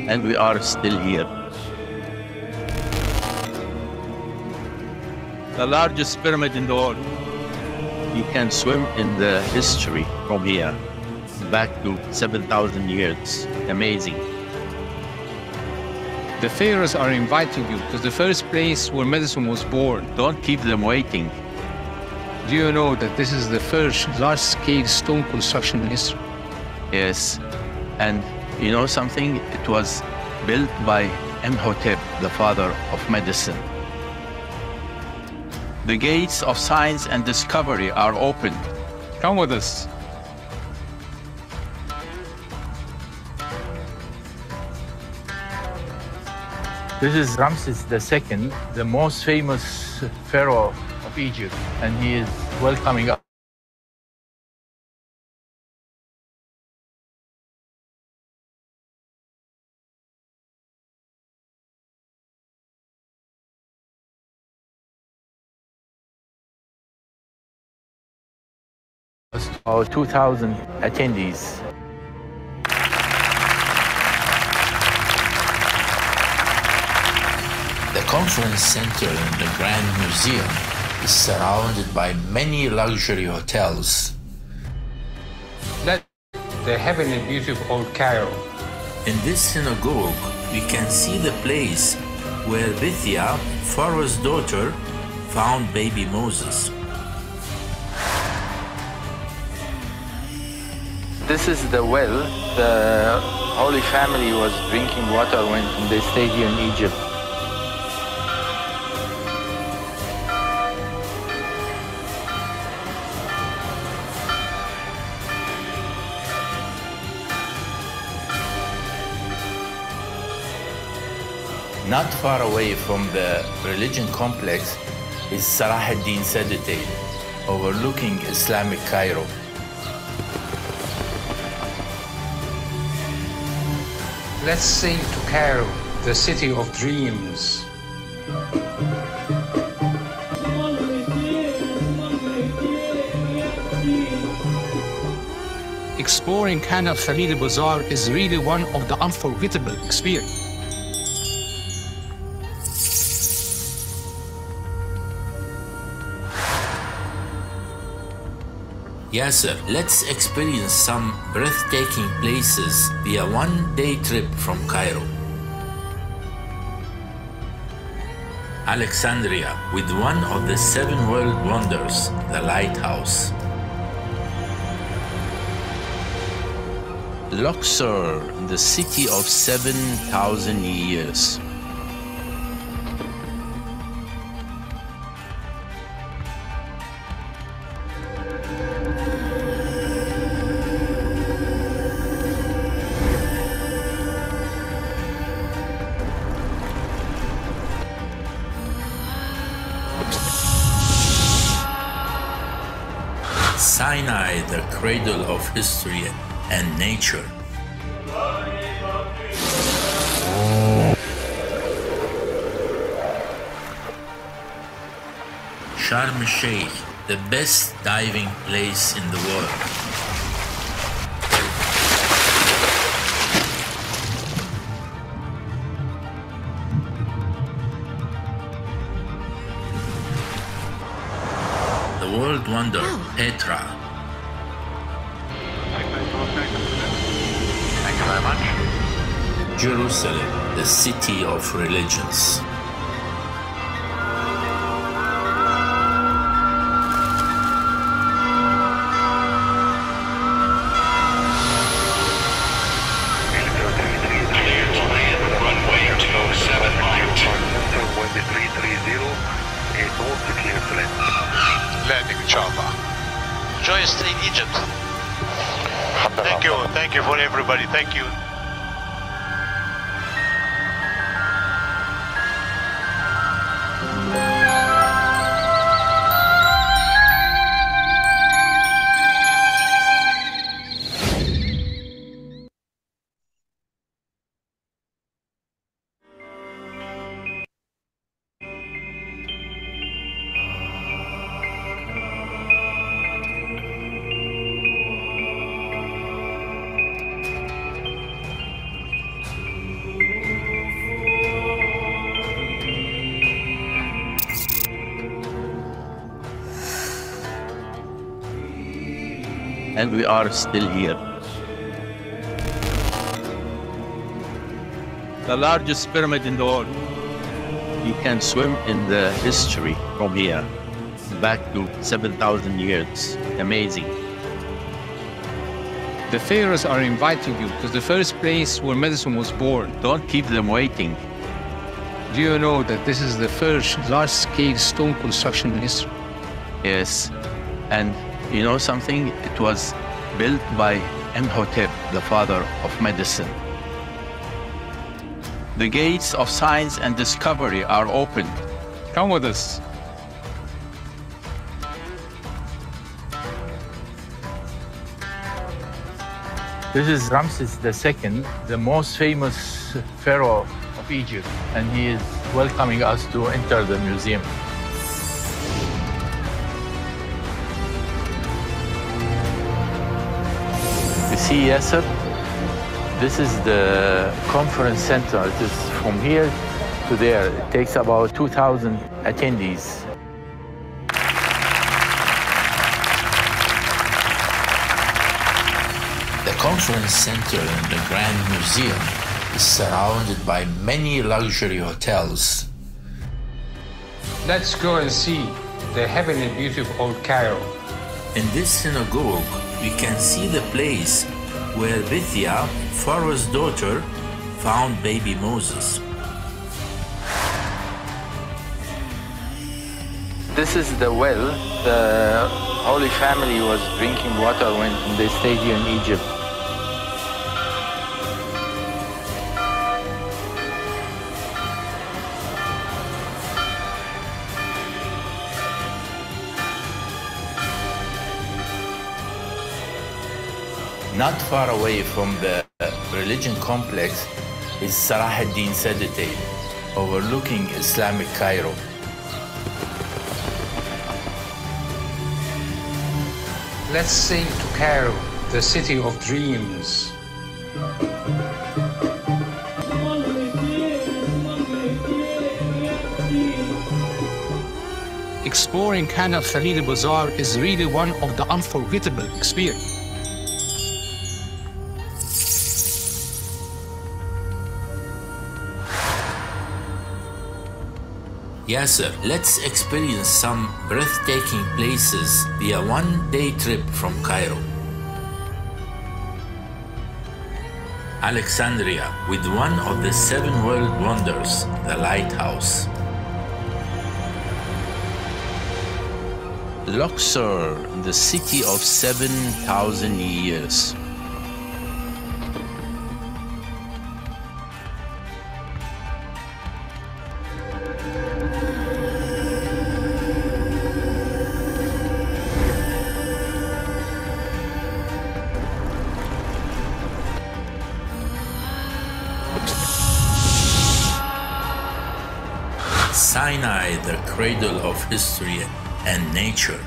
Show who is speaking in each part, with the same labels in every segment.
Speaker 1: and we are still here. The largest pyramid in the world. You can swim in the history from here, back to 7,000 years. Amazing.
Speaker 2: The pharaohs are inviting you to the first place where medicine was born.
Speaker 1: Don't keep them waiting.
Speaker 2: Do you know that this is the first large-scale stone construction in history?
Speaker 1: Yes, and you know something? It was built by Imhotep, the father of medicine. The gates of science and discovery are open.
Speaker 2: Come with us.
Speaker 1: This is Ramses II, the most famous pharaoh of Egypt, and he is welcoming us. About 2,000 attendees.
Speaker 3: The conference center in the Grand Museum is surrounded by many luxury hotels.
Speaker 2: That's the heavenly beauty of Old Cairo.
Speaker 3: In this synagogue, we can see the place where Bithia, Pharaoh's daughter, found baby Moses.
Speaker 1: This is the well. The Holy Family was drinking water when they stayed here in Egypt. Not far away from the religion complex is Salah ad-Din Citadel, overlooking Islamic Cairo.
Speaker 2: Let's sail to Cairo, the city of dreams. Exploring Khan al-Khalili Bazaar is really one of the unforgettable experiences.
Speaker 3: Yasser, let's experience some breathtaking places via one-day trip from Cairo. Alexandria, with one of the 7 world wonders, the lighthouse.
Speaker 1: Luxor, the city of 7,000 years.
Speaker 3: Sinai, the cradle of history and nature. Sharm el-Sheikh, the best diving place in the world. The world wonder, Petra.
Speaker 4: Thank you very much.
Speaker 3: Jerusalem, the city of religions.
Speaker 4: Landing, inshallah. Enjoy your stay in Egypt. Thank you for everybody. Thank you.
Speaker 1: and we are still here. The largest pyramid in the world. You can swim in the history from here, back to 7,000 years. Amazing.
Speaker 2: The pharaohs are inviting you to the first place where medicine was born.
Speaker 1: Don't keep them waiting.
Speaker 2: Do you know that this is the first large-scale stone construction in history?
Speaker 1: Yes, and you know something? It was built by Imhotep, the father of medicine. The gates of science and discovery are open.
Speaker 2: Come with us.
Speaker 5: This is Ramses II, the most famous pharaoh of Egypt, and he is welcoming us to enter the museum. You see Yasser? This is the conference center. It is from here to there. It takes about 2,000 attendees.
Speaker 3: The conference center in the Grand Museum is surrounded by many luxury hotels.
Speaker 2: Let's go and see the heavenly beauty of Old Cairo.
Speaker 3: In this synagogue, we can see the place where Bithia, Pharaoh's daughter, found baby Moses.
Speaker 5: This is the well. The Holy Family was drinking water when they stayed here in Egypt.
Speaker 3: Not far away from the religion complex is Salah ad-Din Citadel, overlooking Islamic Cairo.
Speaker 2: Let's sail to Cairo, the city of dreams. Exploring Khan al-Khalili Bazaar is really one of the unforgettable experiences.
Speaker 3: Yasser, let's experience some breathtaking places via one-day trip from Cairo. Alexandria, with one of the 7 world wonders, the lighthouse.
Speaker 1: Luxor, the city of 7,000 years.
Speaker 3: Sinai, the cradle of history and nature.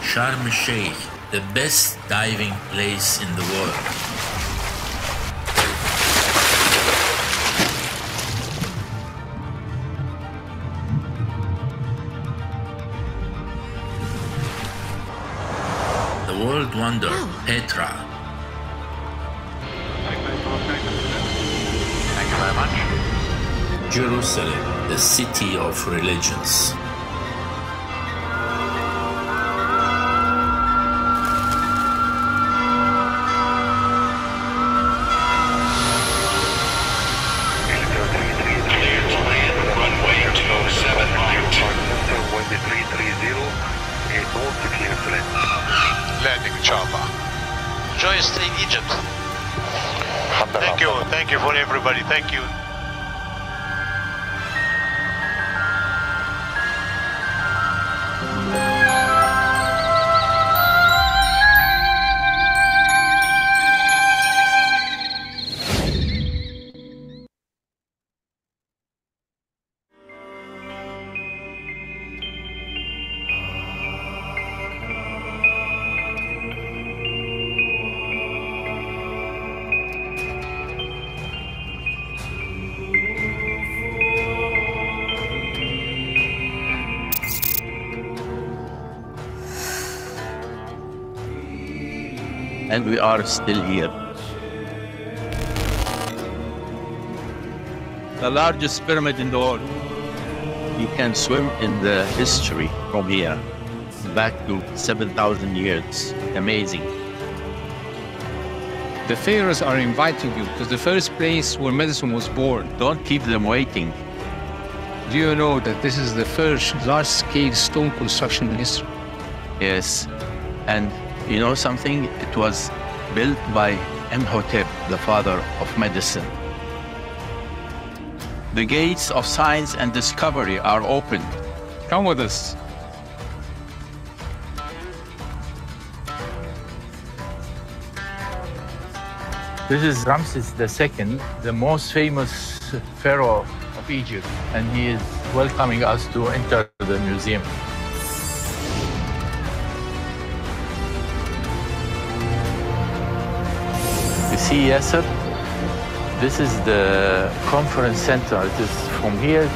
Speaker 3: Sharm el-Sheikh, the best diving place in the world. The world wonder, Petra.
Speaker 4: Thank you very much.
Speaker 3: Jerusalem, the city of religions.
Speaker 4: Landing, inshallah. Enjoy your stay in Egypt. Thank you for everybody. Thank you.
Speaker 1: and we are still here. The largest pyramid in the world. You can swim in the history from here, back to 7,000 years. Amazing.
Speaker 2: The pharaohs are inviting you to the first place where medicine was born.
Speaker 1: Don't keep them waiting.
Speaker 2: Do you know that this is the first large-scale stone construction in history?
Speaker 1: Yes, and you know something? It was built by Imhotep, the father of medicine. The gates of science and discovery are open.
Speaker 2: Come with us.
Speaker 5: This is Ramses II, the most famous pharaoh of Egypt, and he is welcoming us to enter the museum. You see Yasser? This is the conference center. It is from here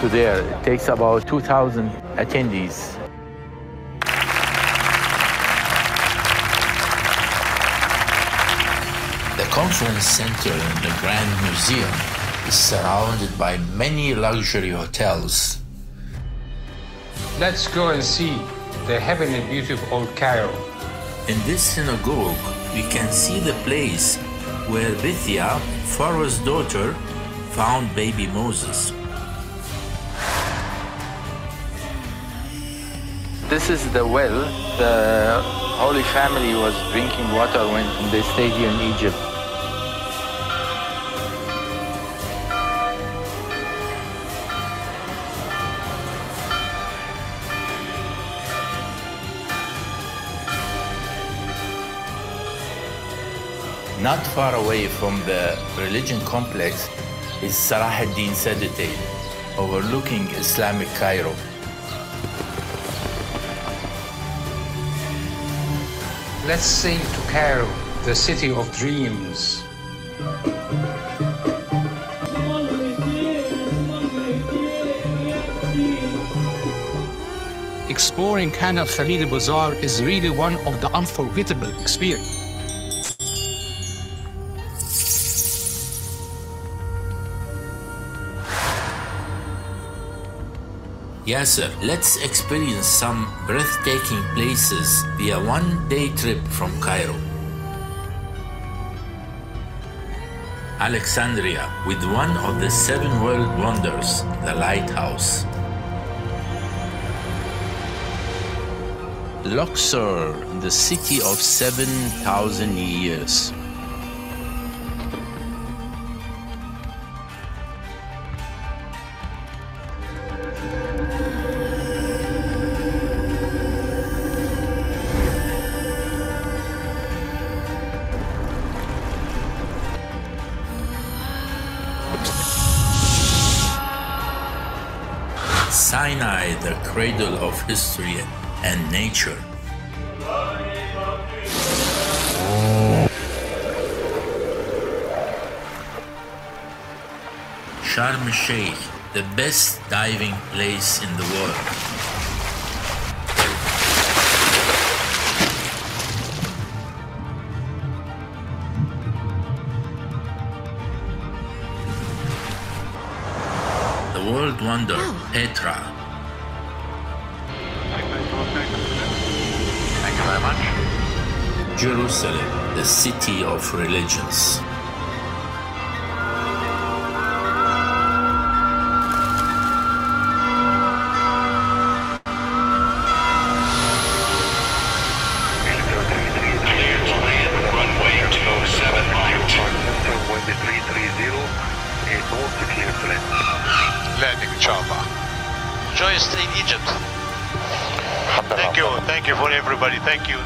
Speaker 5: to there. It takes about 2,000 attendees.
Speaker 3: The conference center in the Grand Museum is surrounded by many luxury hotels.
Speaker 2: Let's go and see the heavenly beauty of Old Cairo.
Speaker 3: In this synagogue, we can see the place where Bithia, Pharaoh's daughter, found baby Moses.
Speaker 5: This is the well. The Holy Family was drinking water when they stayed here in Egypt.
Speaker 3: Not far away from the religion complex is Salah ad-Din Citadel, overlooking Islamic Cairo.
Speaker 2: Let's sail to Cairo, the city of dreams. Exploring Khan al-Khalili Bazaar is really one of the unforgettable experiences.
Speaker 3: Yasser, let's experience some breathtaking places via one-day trip from Cairo. Alexandria, with one of the 7 world wonders, the lighthouse. Luxor, the city of 7,000 years. Sinai, the cradle of history and nature. Sharm el-Sheikh, the best diving place in the world. The world wonder, Petra.
Speaker 4: Thank you very much.
Speaker 3: Jerusalem, the city of religions.
Speaker 4: Landing, inshallah. Enjoy your stay in Egypt. Thank you for everybody. Thank you.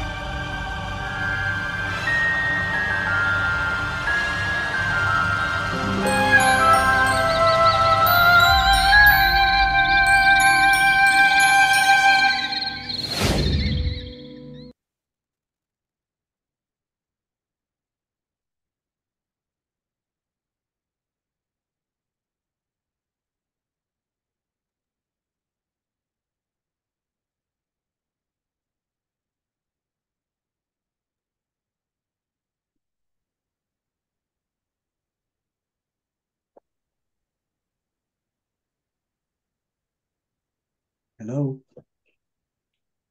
Speaker 6: Hello.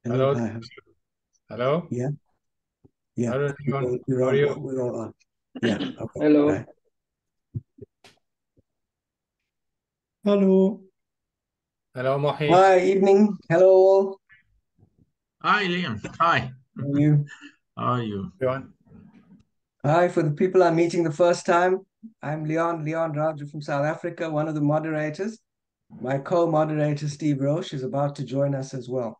Speaker 7: Hello.
Speaker 6: Hi.
Speaker 7: Hello.
Speaker 6: Yeah. Yeah.
Speaker 7: Hello, everyone.
Speaker 6: We're
Speaker 7: How are
Speaker 6: all,
Speaker 7: you?
Speaker 6: we're all on. Yeah. Okay.
Speaker 8: Hello.
Speaker 6: Right. Hello.
Speaker 7: Hello, Mohi.
Speaker 6: Hi. Evening. Hello all.
Speaker 3: Hi, Leon. Hi.
Speaker 6: How are you?
Speaker 3: How are you?
Speaker 7: Everyone.
Speaker 6: Hi. For the people I'm meeting the first time, I'm Leon Raju from South Africa, one of the moderators. My co-moderator, Steve Roche, is about to join us as well.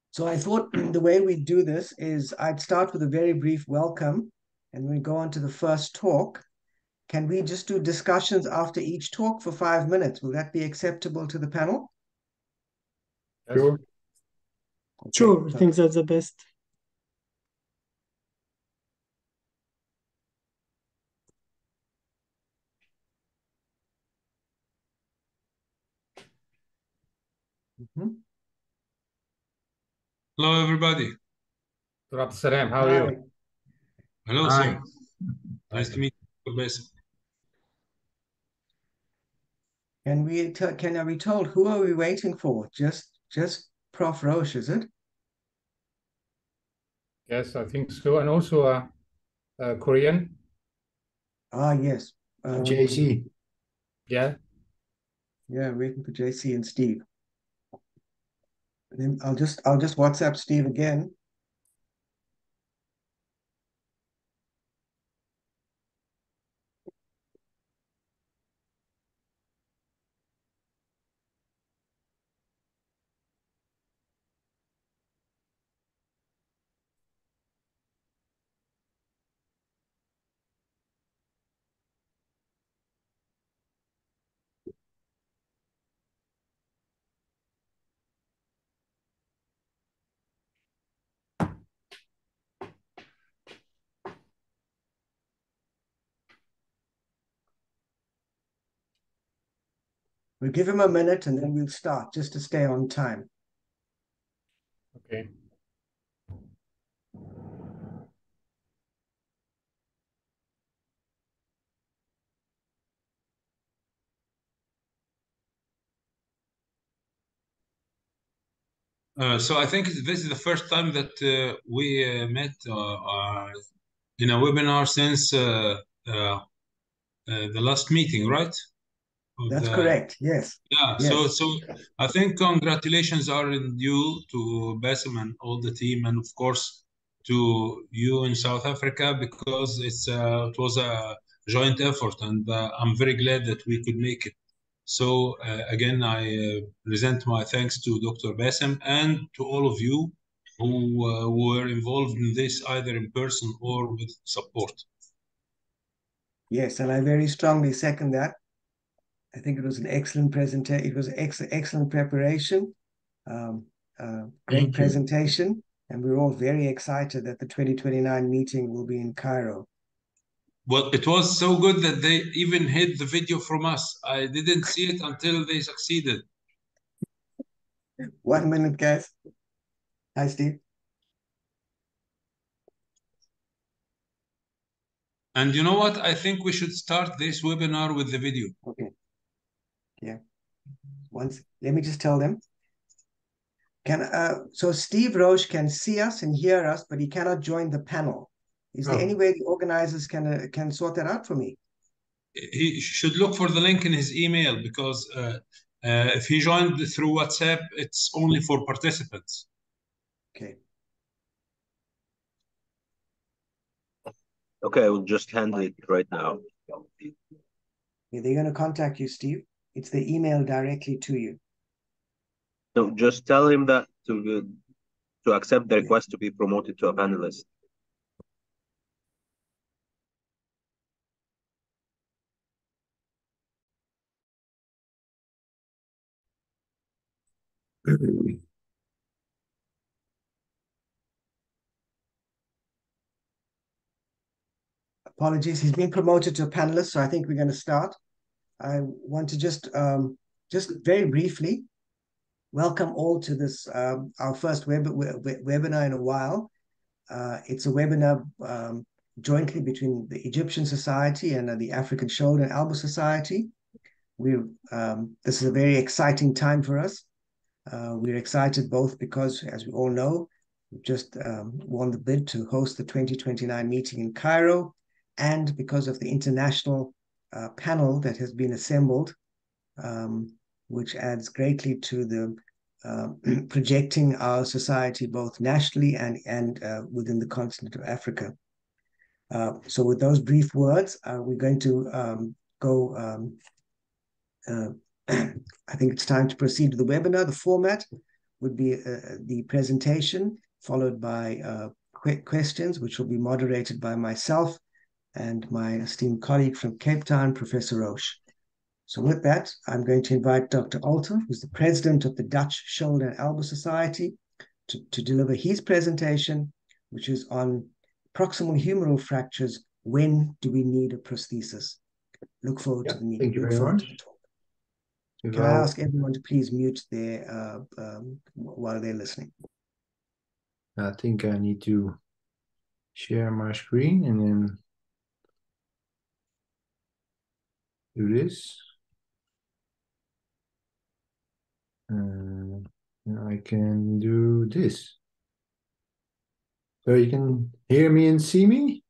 Speaker 6: So I thought the way we do this is I'd start with a very brief welcome and we go on to the first talk. Can we just do discussions after each talk for 5 minutes? Will that be acceptable to the panel?
Speaker 7: Yes.
Speaker 8: Sure.
Speaker 6: Okay,
Speaker 8: Sure, I
Speaker 6: so
Speaker 8: think that's the best.
Speaker 9: Hello, everybody.
Speaker 7: Surab Salam, how are you?
Speaker 6: Hi.
Speaker 9: Hello,
Speaker 3: Hi.
Speaker 9: sir. Nice to meet you, Basim.
Speaker 6: Can I be told who are we waiting for? Just Prof. Roche, is it?
Speaker 7: Yes, I think so. And also Korean.
Speaker 6: Ah, yes.
Speaker 8: JC.
Speaker 7: Yeah.
Speaker 6: Yeah, waiting for JC and Steve. And then I'll just WhatsApp Steve again. We'll give him a minute and then we'll start just to stay on time.
Speaker 7: Okay.
Speaker 9: So I think this is the first time that we met in a webinar since the last meeting, right?
Speaker 6: That's correct. Yes.
Speaker 9: Yeah.
Speaker 6: Yes.
Speaker 9: So I think congratulations are in due to Basim and all the team, and of course to you in South Africa, because it was a joint effort, and I'm very glad that we could make it. So again, I present my thanks to Dr. Basim and to all of you who were involved in this, either in person or with support.
Speaker 6: Yes, and I very strongly second that. I think it was an excellent presentation. It was excellent preparation, great presentation, and we're all very excited that the 2029 meeting will be in Cairo.
Speaker 9: Well, it was so good that they even hid the video from us. I didn't see it until they succeeded.
Speaker 6: 1 minute, guys. Hi, Steve.
Speaker 9: And you know what? I think we should start this webinar with the video.
Speaker 6: Okay. Yeah. Let me just tell them. So Steve Roche can see us and hear us, but he cannot join the panel. Is there any way the organizers can sort that out for me?
Speaker 9: He should look for the link in his email, because if he joined through WhatsApp, it's only for participants.
Speaker 6: Okay.
Speaker 10: Okay, I will just handle it right now.
Speaker 6: Yeah, they're going to contact you, Steve. It's the email directly to you.
Speaker 10: So just tell him that to accept the request to be promoted to a panelist.
Speaker 6: Apologies, he's been promoted to a panelist, so I think we're going to start. I want to just very briefly welcome all to this, our first webinar in a while. It's a webinar jointly between the Egyptian Society and the African Shoulder and Elbow Society. This is a very exciting time for us. We're excited both because, as we all know, we've just won the bid to host the 2029 meeting in Cairo, and because of the international panel that has been assembled, which adds greatly to the projecting our society both nationally and within the continent of Africa. So with those brief words, we're going to go I think it's time to proceed to the webinar. The format would be the presentation followed by questions, which will be moderated by myself and my esteemed colleague from Cape Town, Professor Roche. So with that, I'm going to invite Dr. Alter, who's the president of the Dutch Shoulder and Elbow Society, to deliver his presentation, which is on proximal humeral fractures. When do we need a prosthesis? Look forward to the meeting.
Speaker 8: Thank you very much.
Speaker 6: Can I ask everyone to please mute their while they're listening?
Speaker 8: I think I need to share my screen and then do this. And I can do this. So you can hear me and see me?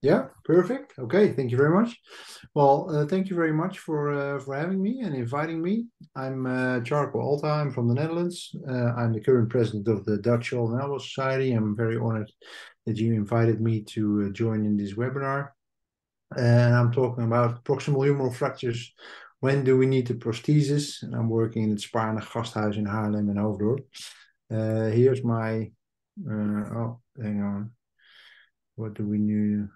Speaker 8: Yeah, perfect. Okay, thank you very much. Well, thank you very much for having me and inviting me. I'm Charco Alta. I'm from the Netherlands. I'm the current president of the Dutch Shoulder and Elbow Society. I'm very honored that you invited me to join in this webinar. And I'm talking about proximal humeral fractures. When do we need the prosthesis? And I'm working in het Spaarne Gasthuis in Haarlem and Hoofddorp. Here's my, oh, hang on. What do we need?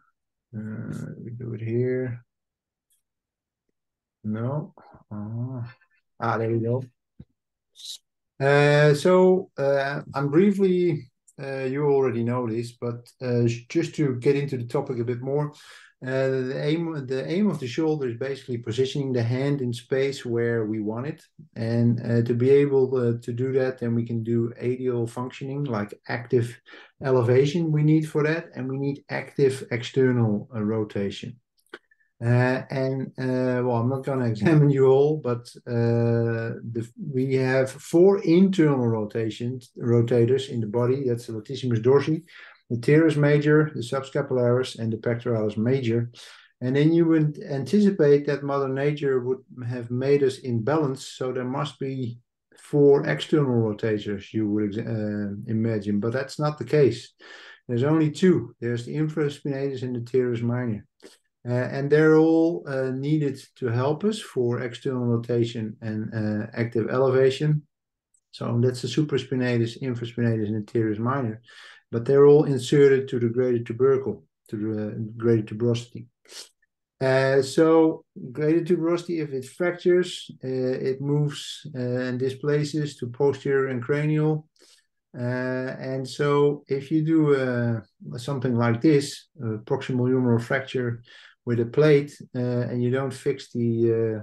Speaker 8: We do it here. No. There we go. I'm briefly, you already know this, but just to get into the topic a bit more, the aim of the shoulder is basically positioning the hand in space where we want it. And to be able to do that, then we can do adial functioning, like active elevation we need for that, and we need active external rotation. Well, I'm not going to examine you all, but we have 4 internal rotators in the body. That's the latissimus dorsi, the teres major, the subscapularis, and the pectoralis major. And then you would anticipate that Mother Nature would have made us in balance, so there must be 4 external rotators, you would imagine, but that's not the case. There's only 2. There's the infraspinatus and the teres minor. And they're all needed to help us for external rotation and active elevation. So that's the supraspinatus, infraspinatus, and the teres minor. But they're all inserted to the greater tubercle, to the greater tuberosity. So greater tuberosity, if it fractures, it moves and displaces to posterior and cranial. And so if you do something like this, proximal humeral fracture with a plate, and you don't fix the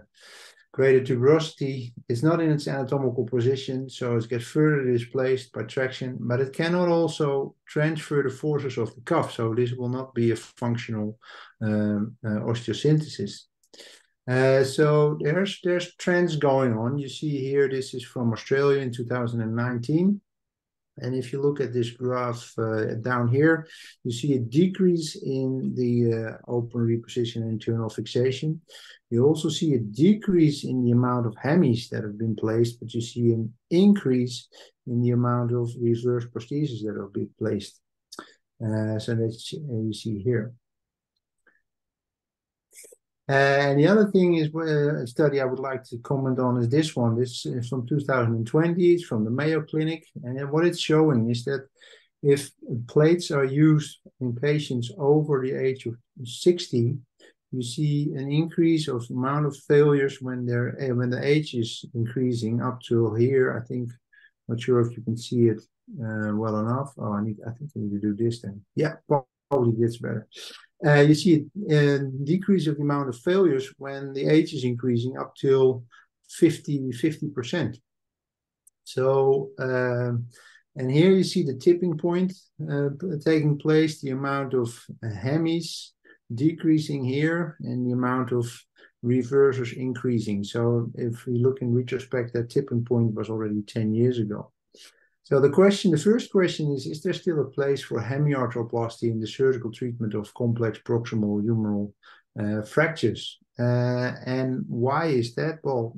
Speaker 8: greater tuberosity, it's not in its anatomical position, so it gets further displaced by traction, but it cannot also transfer the forces of the cuff, so this will not be a functional osteosynthesis. So there's trends going on. You see here, this is from Australia in 2019. And if you look at this graph down here, you see a decrease in the open reposition and internal fixation. You also see a decrease in the amount of hemis that have been placed, but you see an increase in the amount of reverse prostheses that have been placed. So that's you see here. And the other thing is a study I would like to comment on is this one. This is from 2020. It's from the Mayo Clinic. And what it's showing is that if plates are used in patients over the age of 60, you see an increase of amount of failures when the age is increasing up to here. I think, not sure if you can see it well enough. Oh, I think I need to do this then. Yeah, probably gets better. You see a decrease of the amount of failures when the age is increasing up till 50%. So And here you see the tipping point taking place, the amount of hemis decreasing here, and the amount of reversers increasing. So if we look in retrospect, that tipping point was already 10 years ago. So the first question is there still a place for hemiarthroplasty in the surgical treatment of complex proximal humeral fractures? And why is that? Well,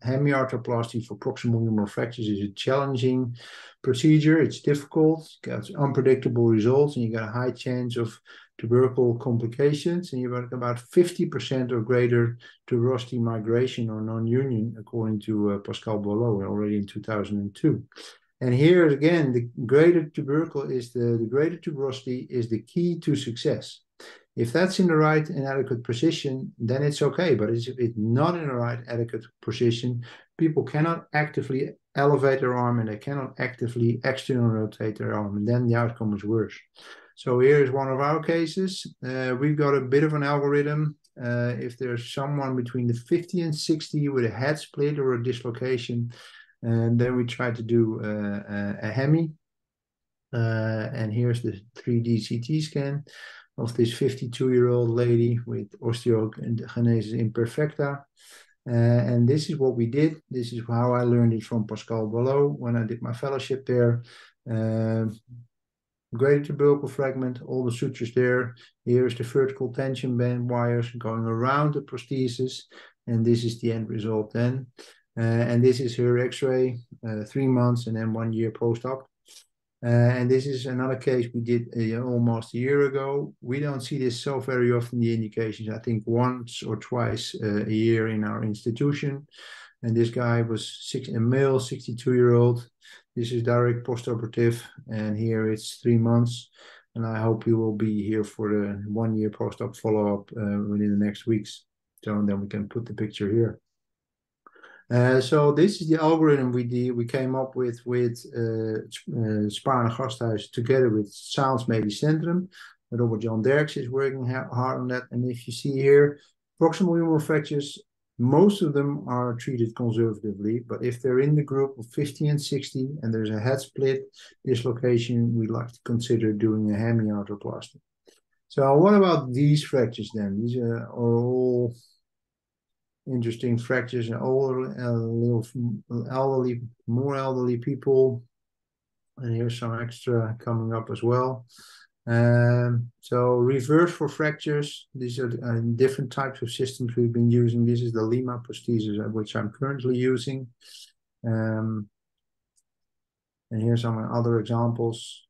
Speaker 8: hemiarthroplasty for proximal humeral fractures is a challenging procedure. It's difficult, got unpredictable results, and you got a high chance of tubercle complications, and you've got about 50% or greater tuberosity migration or non-union, according to Pascal Boileau already in 2002. And here again, the greater greater tuberosity is the key to success. If that's in the right and adequate position, then it's okay. But if it's not in the right adequate position, people cannot actively elevate their arm and they cannot actively external rotate their arm, and then the outcome is worse. So here is one of our cases. We've got a bit of an algorithm. If there's someone between the 50 and 60 with a head split or a dislocation, and then we try to do a hemi. And here's the 3D CT scan of this 52-year-old lady with osteogenesis imperfecta. And this is what we did. This is how I learned it from Pascal Boileau when I did my fellowship there. Greater tubercle fragment, all the sutures there. Here's the vertical tension band wires going around the prosthesis. And this is the end result then. And this is her x-ray, 3 months and then 1 year post-op. And this is another case we did almost a year ago. We don't see this so very often, the indications, I think once or twice a year in our institution. And this guy was a male, 62-year-old. This is direct post-operative, and here it's 3 months. And I hope you will be here for the 1 year post-op follow-up within the next weeks. So then we can put the picture here. So this is the algorithm we came up with Spaarne Gasthuis together with Science Medisch Centrum. Robert Jan Derks is working hard on that. And if you see here, proximal humeral fractures, most of them are treated conservatively. But if they're in the group of 50 and 60 and there's a head split dislocation, we'd like to consider doing a hemiarthroplasty. So what about these fractures then? These are all interesting fractures in older, more elderly people. And here's some extra coming up as well. So reverse for fractures. These are different types of systems we've been using. This is the Lima prosthesis, which I'm currently using. And here's some other examples.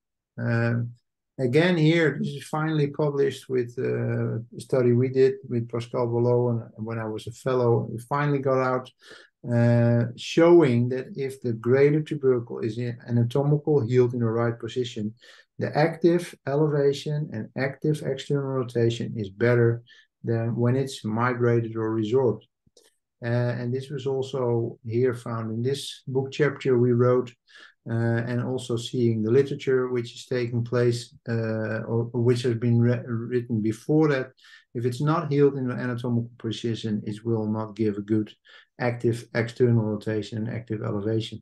Speaker 8: Again, here, this is finally published with a study we did with Pascal Boileau, and when I was a fellow, we finally got out showing that if the greater tubercle is anatomical healed in the right position, the active elevation and active external rotation is better than when it's migrated or resorbed. And this was also here found in this book chapter we wrote. And also seeing the literature which is taking place or which has been written before that, if it's not healed in an anatomical position, it will not give a good active external rotation and active elevation.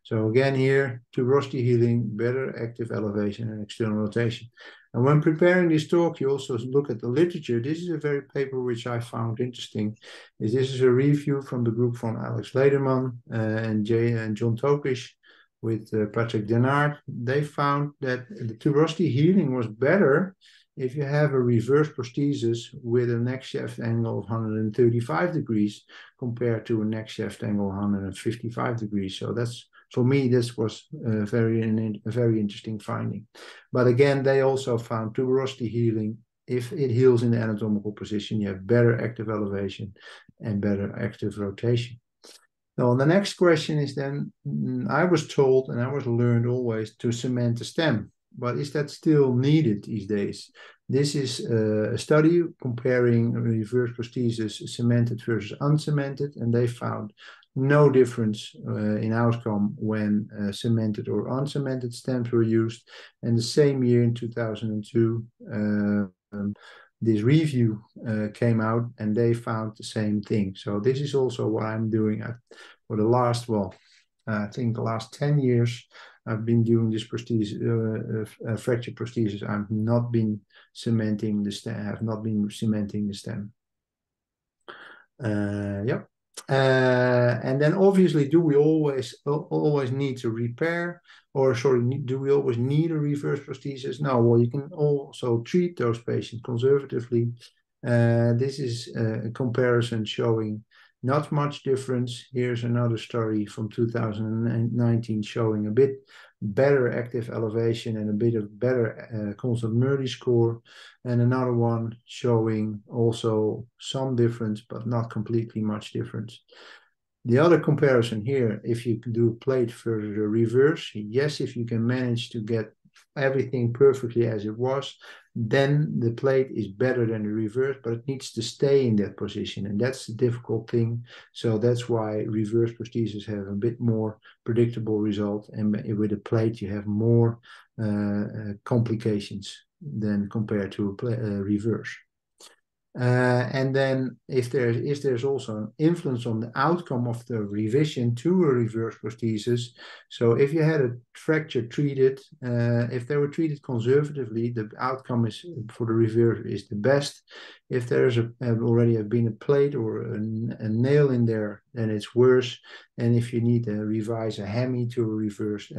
Speaker 8: So again here, tuberosity healing, better active elevation and external rotation. And when preparing this talk, you also look at the literature. This is a very paper which I found interesting. This is a review from the group from Alex Lederman and John Tokish, with Patrick Denard. They found that the tuberosity healing was better if you have a reverse prosthesis with a neck shaft angle of 135 degrees compared to a neck shaft angle of 155 degrees. So that's, for me, this was a very interesting finding. But again, they also found tuberosity healing, if it heals in the anatomical position, you have better active elevation and better active rotation. Now, the next question is then, I was told and I was learned always to cement the stem, but is that still needed these days? This is a study comparing reverse prosthesis cemented versus uncemented, and they found no difference in outcome when cemented or uncemented stems were used. And the same year in 2002, this review came out and they found the same thing. So this is also what I'm doing for the last, I think the last 10 years. I've been doing this fracture prosthesis. I've not been cementing the stem. I've not been cementing the stem. Yep. And then obviously, do we always need to repair, or sorry, do we always need a reverse prosthesis? No. Well, you can also treat those patients conservatively. This is a comparison showing not much difference. Here's another study from 2019 showing a bit better active elevation and a bit of better constant Murray score, and another one showing also some difference, but not completely much difference. The other comparison here, if you can do plate versus reverse, yes, if you can manage to get everything perfectly as it was, then the plate is better than the reverse, but it needs to stay in that position, and that's the difficult thing. So that's why reverse prosthesis have a bit more predictable result, and with a plate you have more complications than compared to a reverse. And then if there's also an influence on the outcome of the revision to a reverse prosthesis. So if you had a fracture treated, if they were treated conservatively, the outcome is for the reverse is the best. If there's already been a plate or a nail in there, then it's worse. And if you need to revise a hemi to a reverse,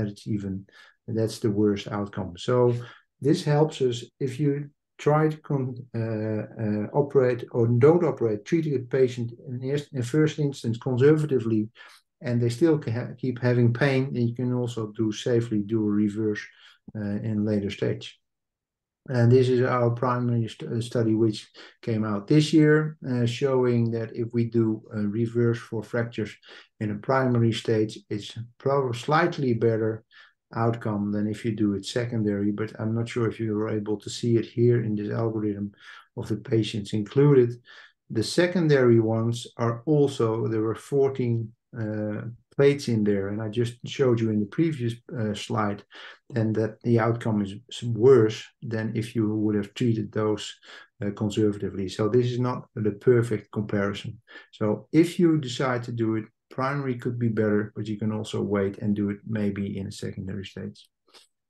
Speaker 8: that's the worst outcome. So this helps us if you try to operate or don't operate, treating a patient in first instance conservatively, and they still keep having pain, and you can also safely do a reverse in later stage. And this is our primary study, which came out this year, showing that if we do a reverse for fractures in a primary stage, it's probably slightly better outcome than if you do it secondary, but I'm not sure if you were able to see it here in this algorithm of the patients included. The secondary ones are also, there were 14 plates in there, and I just showed you in the previous slide, and that the outcome is worse than if you would have treated those conservatively. So this is not the perfect comparison. So if you decide to do it, primary could be better, but you can also wait and do it maybe in a secondary stage.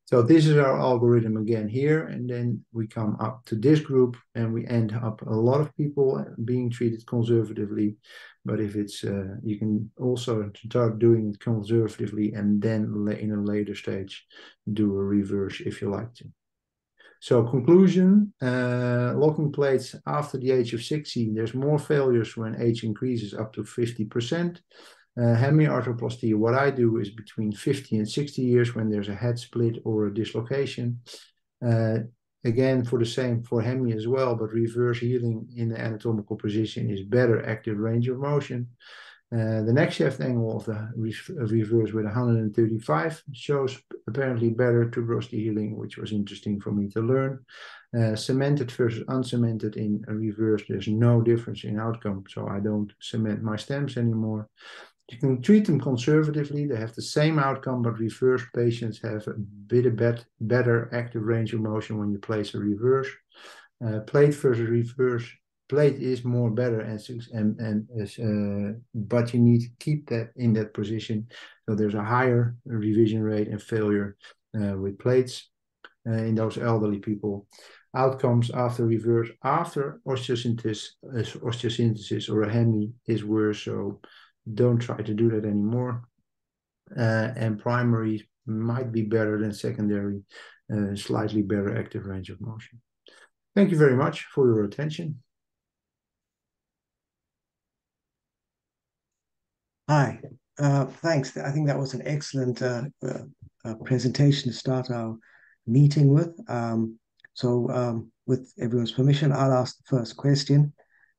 Speaker 8: So this is our algorithm again here, and then we come up to this group and we end up a lot of people being treated conservatively. But if it's, you can also start doing it conservatively and then in a later stage do a reverse if you like to. So conclusion, locking plates after the age of 60, there's more failures when age increases up to 50%. Hemiarthroplasty, what I do is between 50 and 60 years when there's a head split or a dislocation. Again, for the same for hemi as well, but reverse healing in the anatomical position is better active range of motion. The neck shaft angle of the reverse with 135 shows apparently better tuberosity healing, which was interesting for me to learn. Cemented versus uncemented in a reverse, there's no difference in outcome, so I don't cement my stems anymore. You can treat them conservatively, they have the same outcome, but reverse patients have a bit of better active range of motion when you place a reverse. Plate versus reverse, plate is more better, but you need to keep that in that position. So there's a higher revision rate and failure with plates in those elderly people. Outcomes after reverse, after osteosynthesis or a hemi is worse, so don't try to do that anymore. And primary might be better than secondary, slightly better active range of motion. Thank you very much for your attention.
Speaker 6: Hi, thanks. I think that was an excellent presentation to start our meeting with. With everyone's permission, I'll ask the first question.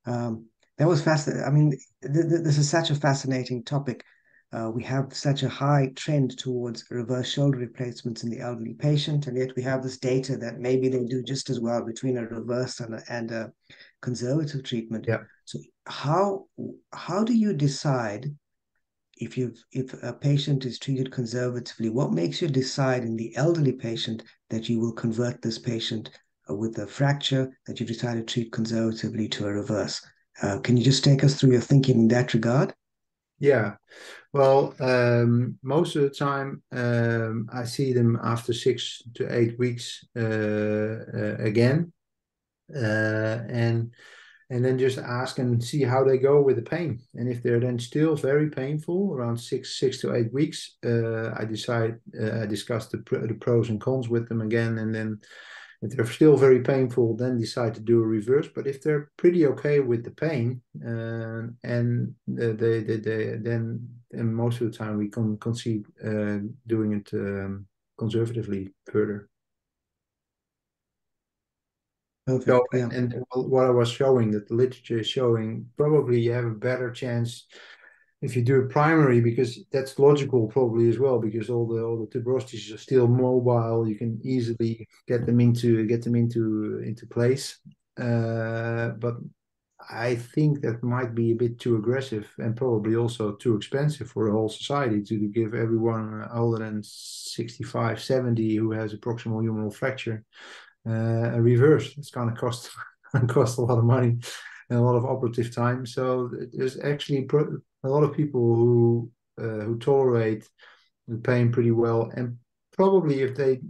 Speaker 6: That was fascinating. I mean, this is such a fascinating topic. We have such a high trend towards reverse shoulder replacements in the elderly patient, and yet we have this data that maybe they do just as well between a reverse and a conservative treatment.
Speaker 8: Yeah.
Speaker 6: So how do you decide if a patient is treated conservatively? What makes you decide in the elderly patient that you will convert this patient with a fracture that you've decided to treat conservatively to a reverse? Can you just take us through your thinking in that regard?
Speaker 8: Yeah, Well, most of the time, I see them after 6 to 8 weeks again, and then just ask and see how they go with the pain. And if they're then still very painful around 6 to 8 weeks, I discuss the pros and cons with them again, and then if they're still very painful, then decide to do a reverse. But if they're pretty okay with the pain, then most of the time we can concede doing it conservatively further.
Speaker 6: Perfect.
Speaker 8: So,
Speaker 6: Yeah.
Speaker 8: and what I was showing, that the literature is showing, probably you have a better chance if you do it primary, because that's logical probably as well, because all the tuberosities are still mobile. You can easily get them into place. But I think that might be a bit too aggressive and probably also too expensive for the whole society to give everyone older than 65, 70 who has a proximal humeral fracture a reverse. It's going to cost a lot of money and a lot of operative time. So there's actually a lot of people who tolerate the pain pretty well, and probably if the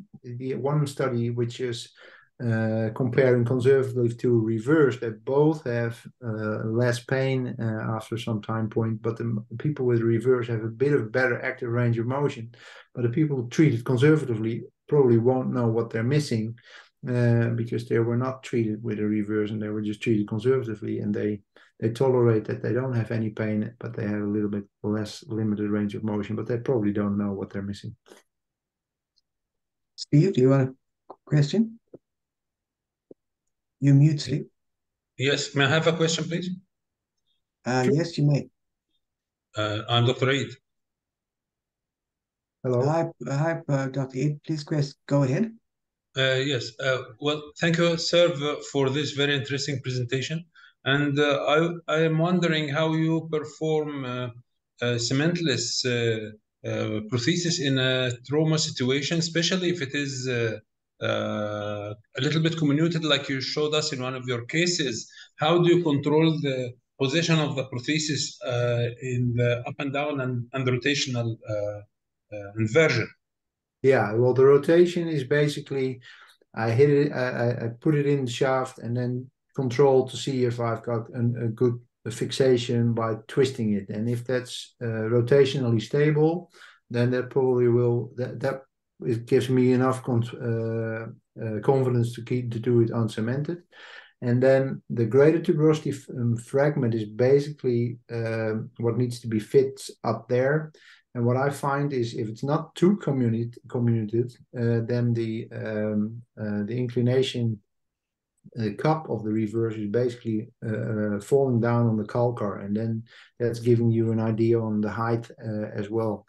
Speaker 8: one study which is comparing conservatively to reverse, that both have less pain after some time point, but the people with reverse have a bit of better active range of motion. But the people treated conservatively probably won't know what they're missing, because they were not treated with a reverse and they were just treated conservatively, and they tolerate that they don't have any pain, but they have a little bit less limited range of motion, but they probably don't know what they're missing.
Speaker 6: Steve, do you want a question? You mute, Steve.
Speaker 9: Yes, may I have a question, please?
Speaker 6: Yes, you may.
Speaker 9: I'm Dr. Eid.
Speaker 8: Hello.
Speaker 6: Hi, Dr. Eid. Please go ahead.
Speaker 9: Yes. Well, thank you, sir, for this very interesting presentation. And I am wondering how you perform cementless prosthesis in a trauma situation, especially if it is a little bit comminuted, like you showed us in one of your cases. How do you control the position of the prosthesis in the up and down and rotational inversion?
Speaker 8: Yeah, well, the rotation is basically I hit it, I put it in the shaft and then control to see if I've got a good fixation by twisting it. And if that's rotationally stable, then that probably will it gives me enough confidence to do it uncemented. And then the greater tuberosity fragment is basically what needs to be fit up there. And what I find is if it's not too comminuted, then the inclination cup of the reverse is basically falling down on the calcar, and then that's giving you an idea on the height as well.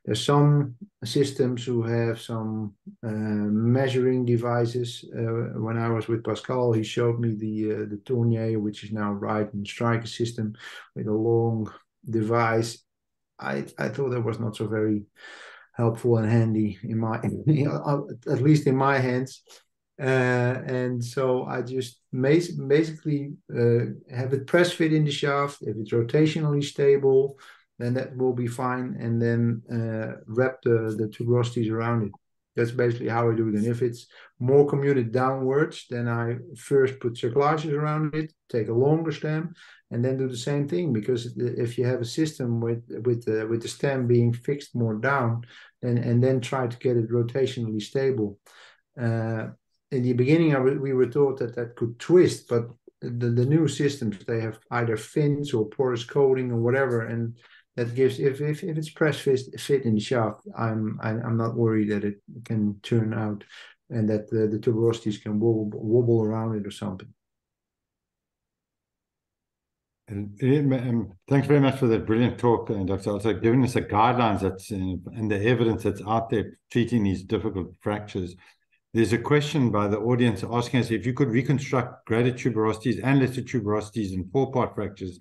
Speaker 8: There's some systems who have some measuring devices. When I was with Pascal, he showed me the Tournier, which is now right and Striker system with a long device. I thought that was not so very helpful and handy in my, at least in my hands. And so I just basically have it press fit in the shaft. If it's rotationally stable, then that will be fine. And then wrap the tuberosities around it. That's basically how I do it. And if it's more commuted downwards, then I first put circulages around it, take a longer stem, and then do the same thing. Because if you have a system with the stem being fixed more down, and then try to get it rotationally stable. In the beginning, we were taught that could twist, but the new systems, they have either fins or porous coating or whatever, and that gives, if it's press fit in the shaft, I'm not worried that it can turn out and that the tuberosities can wobble around it or something.
Speaker 11: And thanks very much for that brilliant talk, Dr. Also giving us the guidelines that's and the evidence that's out there treating these difficult fractures. There's a question by the audience asking us if you could reconstruct greater tuberosities and lesser tuberosities in 4-part fractures.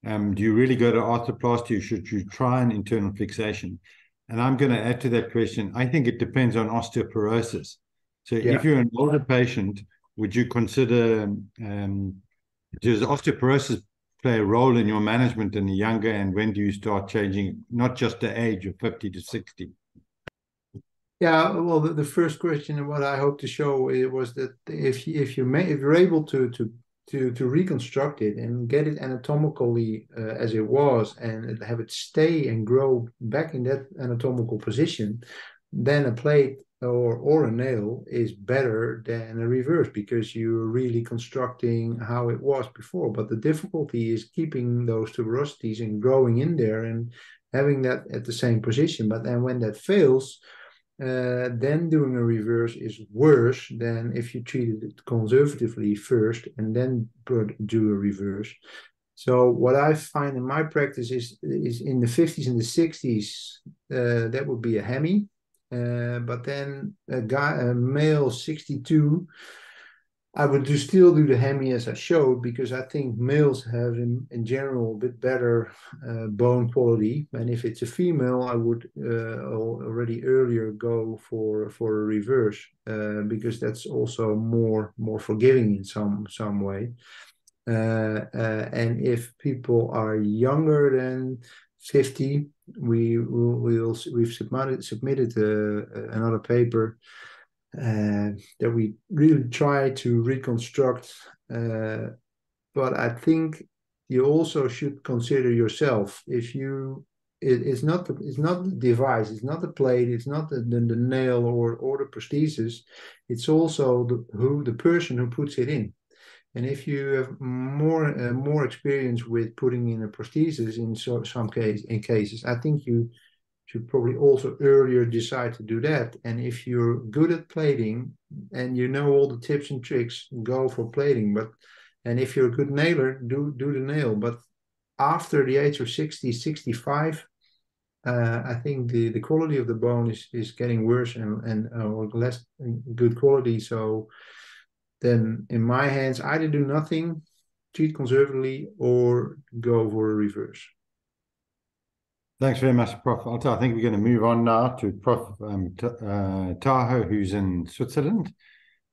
Speaker 11: Do you really go to arthroplasty, or should you try an internal fixation? And I'm going to add to that question. I think it depends on osteoporosis. So if you're an older patient, would you consider, does osteoporosis play a role in your management in the younger, and when do you start changing, not just the age of 50 to 60?
Speaker 8: Yeah, well, the first question, and what I hope to show was that if you're able to reconstruct it and get it anatomically as it was, and have it stay and grow back in that anatomical position, then a plate or a nail is better than a reverse, because you're really constructing how it was before. But the difficulty is keeping those tuberosities and growing in there and having that at the same position. But then when that fails, then doing a reverse is worse than if you treated it conservatively first and then do a reverse. So what I find in my practice is in the 50s and the 60s, that would be a Hemi. But then a male 62, I would still do the Hemi as I showed, because I think males have in general a bit better bone quality. And if it's a female, I would already earlier go for a reverse, because that's also more forgiving in some way. And if people are younger than 50, we've submitted another paper that we really try to reconstruct, but I think you also should consider yourself. If you, it's not the device, it's not the plate, it's not the nail or the prosthesis, it's also the person who puts it in. And if you have more experience with putting in a prosthesis in some cases, I think you should probably also earlier decide to do that. And if you're good at plating and you know all the tips and tricks, go for plating. And if you're a good nailer, do the nail. But after the age of 60, 65, I think the quality of the bone is getting worse and or less good quality. So then in my hands, either do nothing, treat conservatively, or go for a reverse.
Speaker 11: Thanks very much, Prof. Alta. I think we're going to move on now to Prof. Taho, who's in Switzerland,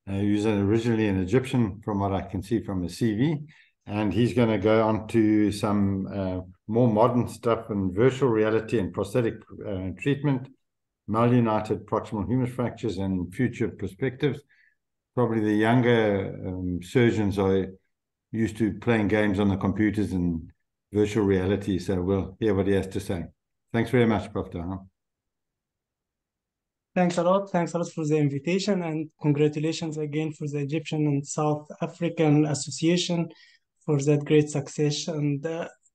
Speaker 11: who's originally an Egyptian, from what I can see from his CV. And he's going to go on to some more modern stuff in virtual reality and prosthetic treatment, malunited proximal humerus fractures, and future perspectives. Probably the younger surgeons are used to playing games on the computers and virtual reality, so we'll hear what he has to say. Thanks very much, Prof. Taha.
Speaker 12: Thanks a lot. Thanks a lot for the invitation, and congratulations again for the Egyptian and South African Association for that great success and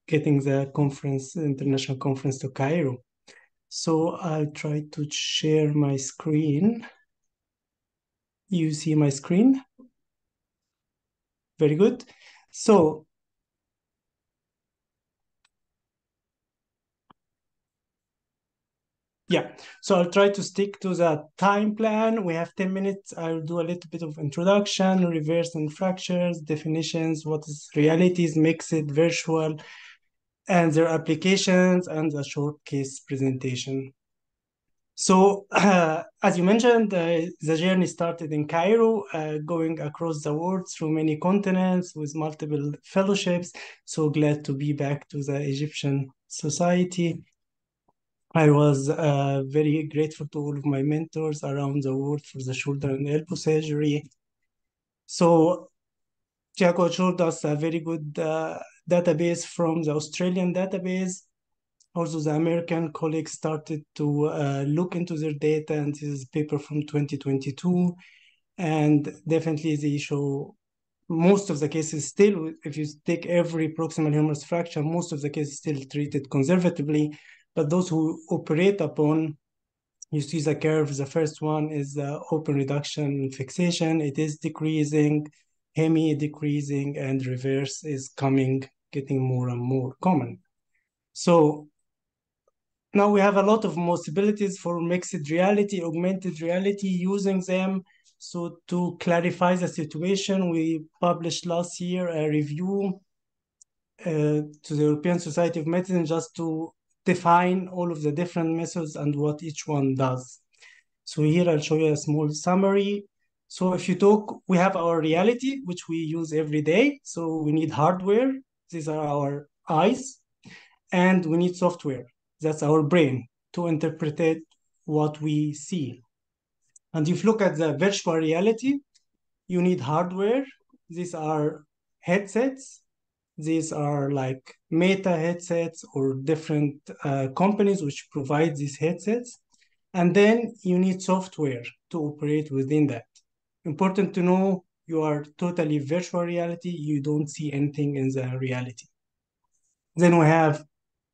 Speaker 12: getting the conference, international conference, to Cairo. So I'll try to share my screen. You see my screen? Very good. So yeah, so I'll try to stick to the time plan. We have 10 minutes. I'll do a little bit of introduction, reverse and fractures, definitions, what is realities, mixed, virtual, and their applications, and a short case presentation. So as you mentioned, the journey started in Cairo, going across the world through many continents with multiple fellowships. So glad to be back to the Egyptian Society. I was very grateful to all of my mentors around the world for the shoulder and elbow surgery. So Tiago showed us a very good database from the Australian database. Also, the American colleagues started to look into their data, and this is a paper from 2022. And definitely they show most of the cases still, if you take every proximal humerus fracture, most of the cases still treated conservatively. But those who operate upon, you see the curve. The first one is open reduction fixation. It is decreasing, hemi decreasing, and reverse is getting more and more common. So now we have a lot of possibilities for mixed reality, augmented reality, using them. So to clarify the situation, we published last year a review to the European Society of Medicine, just to define all of the different methods and what each one does. So here I'll show you a small summary. So if you talk, we have our reality, which we use every day. So we need hardware. These are our eyes. And we need software. That's our brain to interpret what we see. And if you look at the virtual reality, you need hardware. These are headsets. These are like Meta headsets or different companies which provide these headsets. And then you need software to operate within that. Important to know, you are totally virtual reality. You don't see anything in the reality. Then we have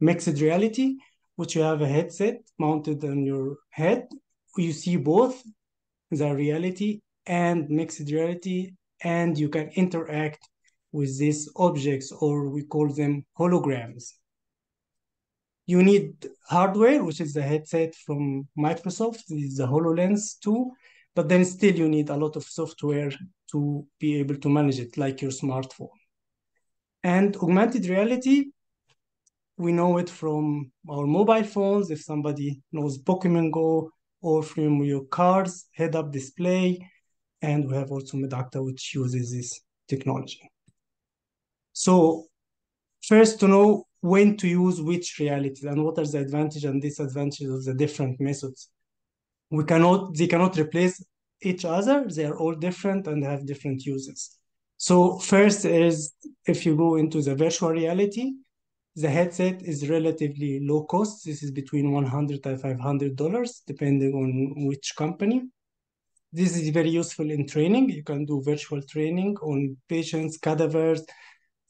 Speaker 12: mixed reality, which you have a headset mounted on your head. You see both the reality and mixed reality, and you can interact with these objects, or we call them holograms. You need hardware, which is the headset from Microsoft. This is the HoloLens 2, but then still you need a lot of software to be able to manage it, like your smartphone. And augmented reality, we know it from our mobile phones, if somebody knows Pokemon Go, or from your car's head-up display. And we have also Medacta, which uses this technology. So first, to know when to use which realities and what are the advantages and disadvantages of the different methods. They cannot replace each other. They are all different and have different uses. So first is, if you go into the virtual reality, the headset is relatively low cost. This is between $100 and $500, depending on which company. This is very useful in training. You can do virtual training on patients, cadavers,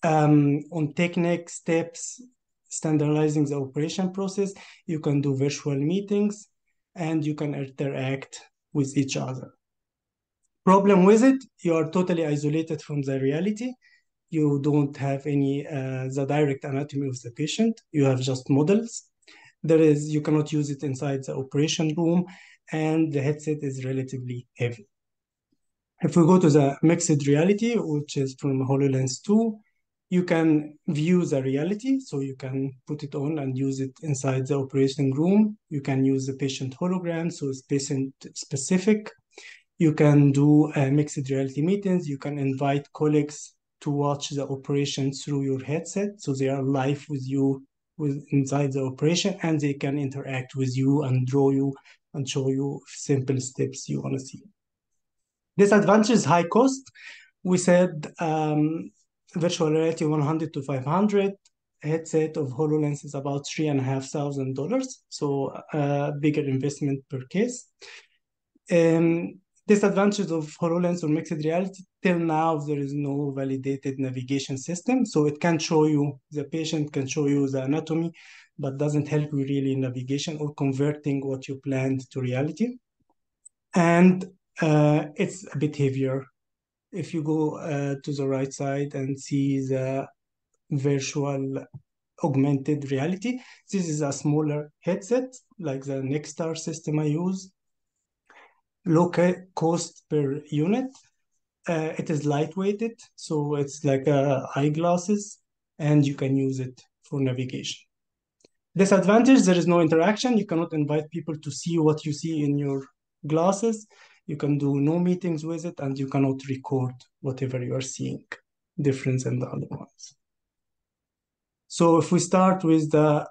Speaker 12: on technique, steps, standardizing the operation process. You can do virtual meetings, and you can interact with each other. Problem with it, you are totally isolated from the reality. You don't have any the direct anatomy of the patient. You have just models. You cannot use it inside the operation room, and the headset is relatively heavy. If we go to the mixed reality, which is from HoloLens 2, you can view the reality, so you can put it on and use it inside the operating room. You can use the patient hologram, so it's patient specific. You can do mixed reality meetings. You can invite colleagues to watch the operation through your headset, so they are live with you inside the operation, and they can interact with you and draw you and show you simple steps you want to see. Disadvantage is high cost. We said virtual reality 100 to 500. Headset of HoloLens is about $3,500, so a bigger investment per case. Disadvantages of HoloLens or mixed reality, till now there is no validated navigation system, so it can show you, the patient can show you the anatomy, but doesn't help you really in navigation or converting what you planned to reality. And it's a bit heavier. If you go to the right side and see the virtual augmented reality, this is a smaller headset, like the Nexstar system I use. Low cost per unit. It is lightweighted, so it's like eyeglasses, and you can use it for navigation. Disadvantage, there is no interaction. You cannot invite people to see what you see in your glasses. You can do no meetings with it, and you cannot record whatever you are seeing, different than the other ones. So if we start with the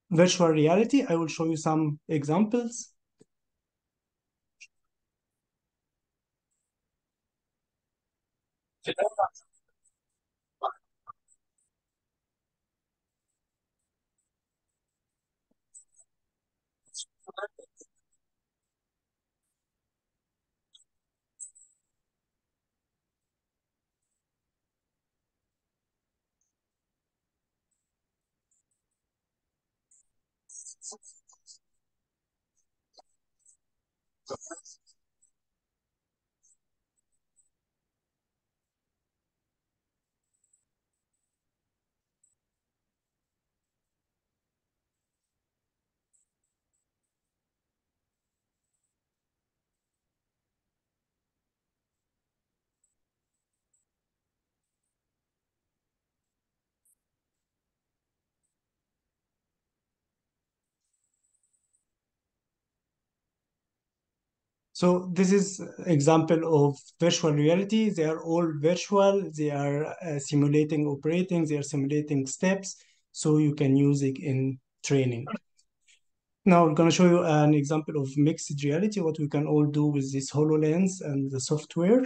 Speaker 12: virtual reality, I will show you some examples. So this is example of virtual reality. They are all virtual. They are simulating operating. They are simulating steps. So you can use it in training. Now we're going to show you an example of mixed reality, what we can all do with this HoloLens and the software.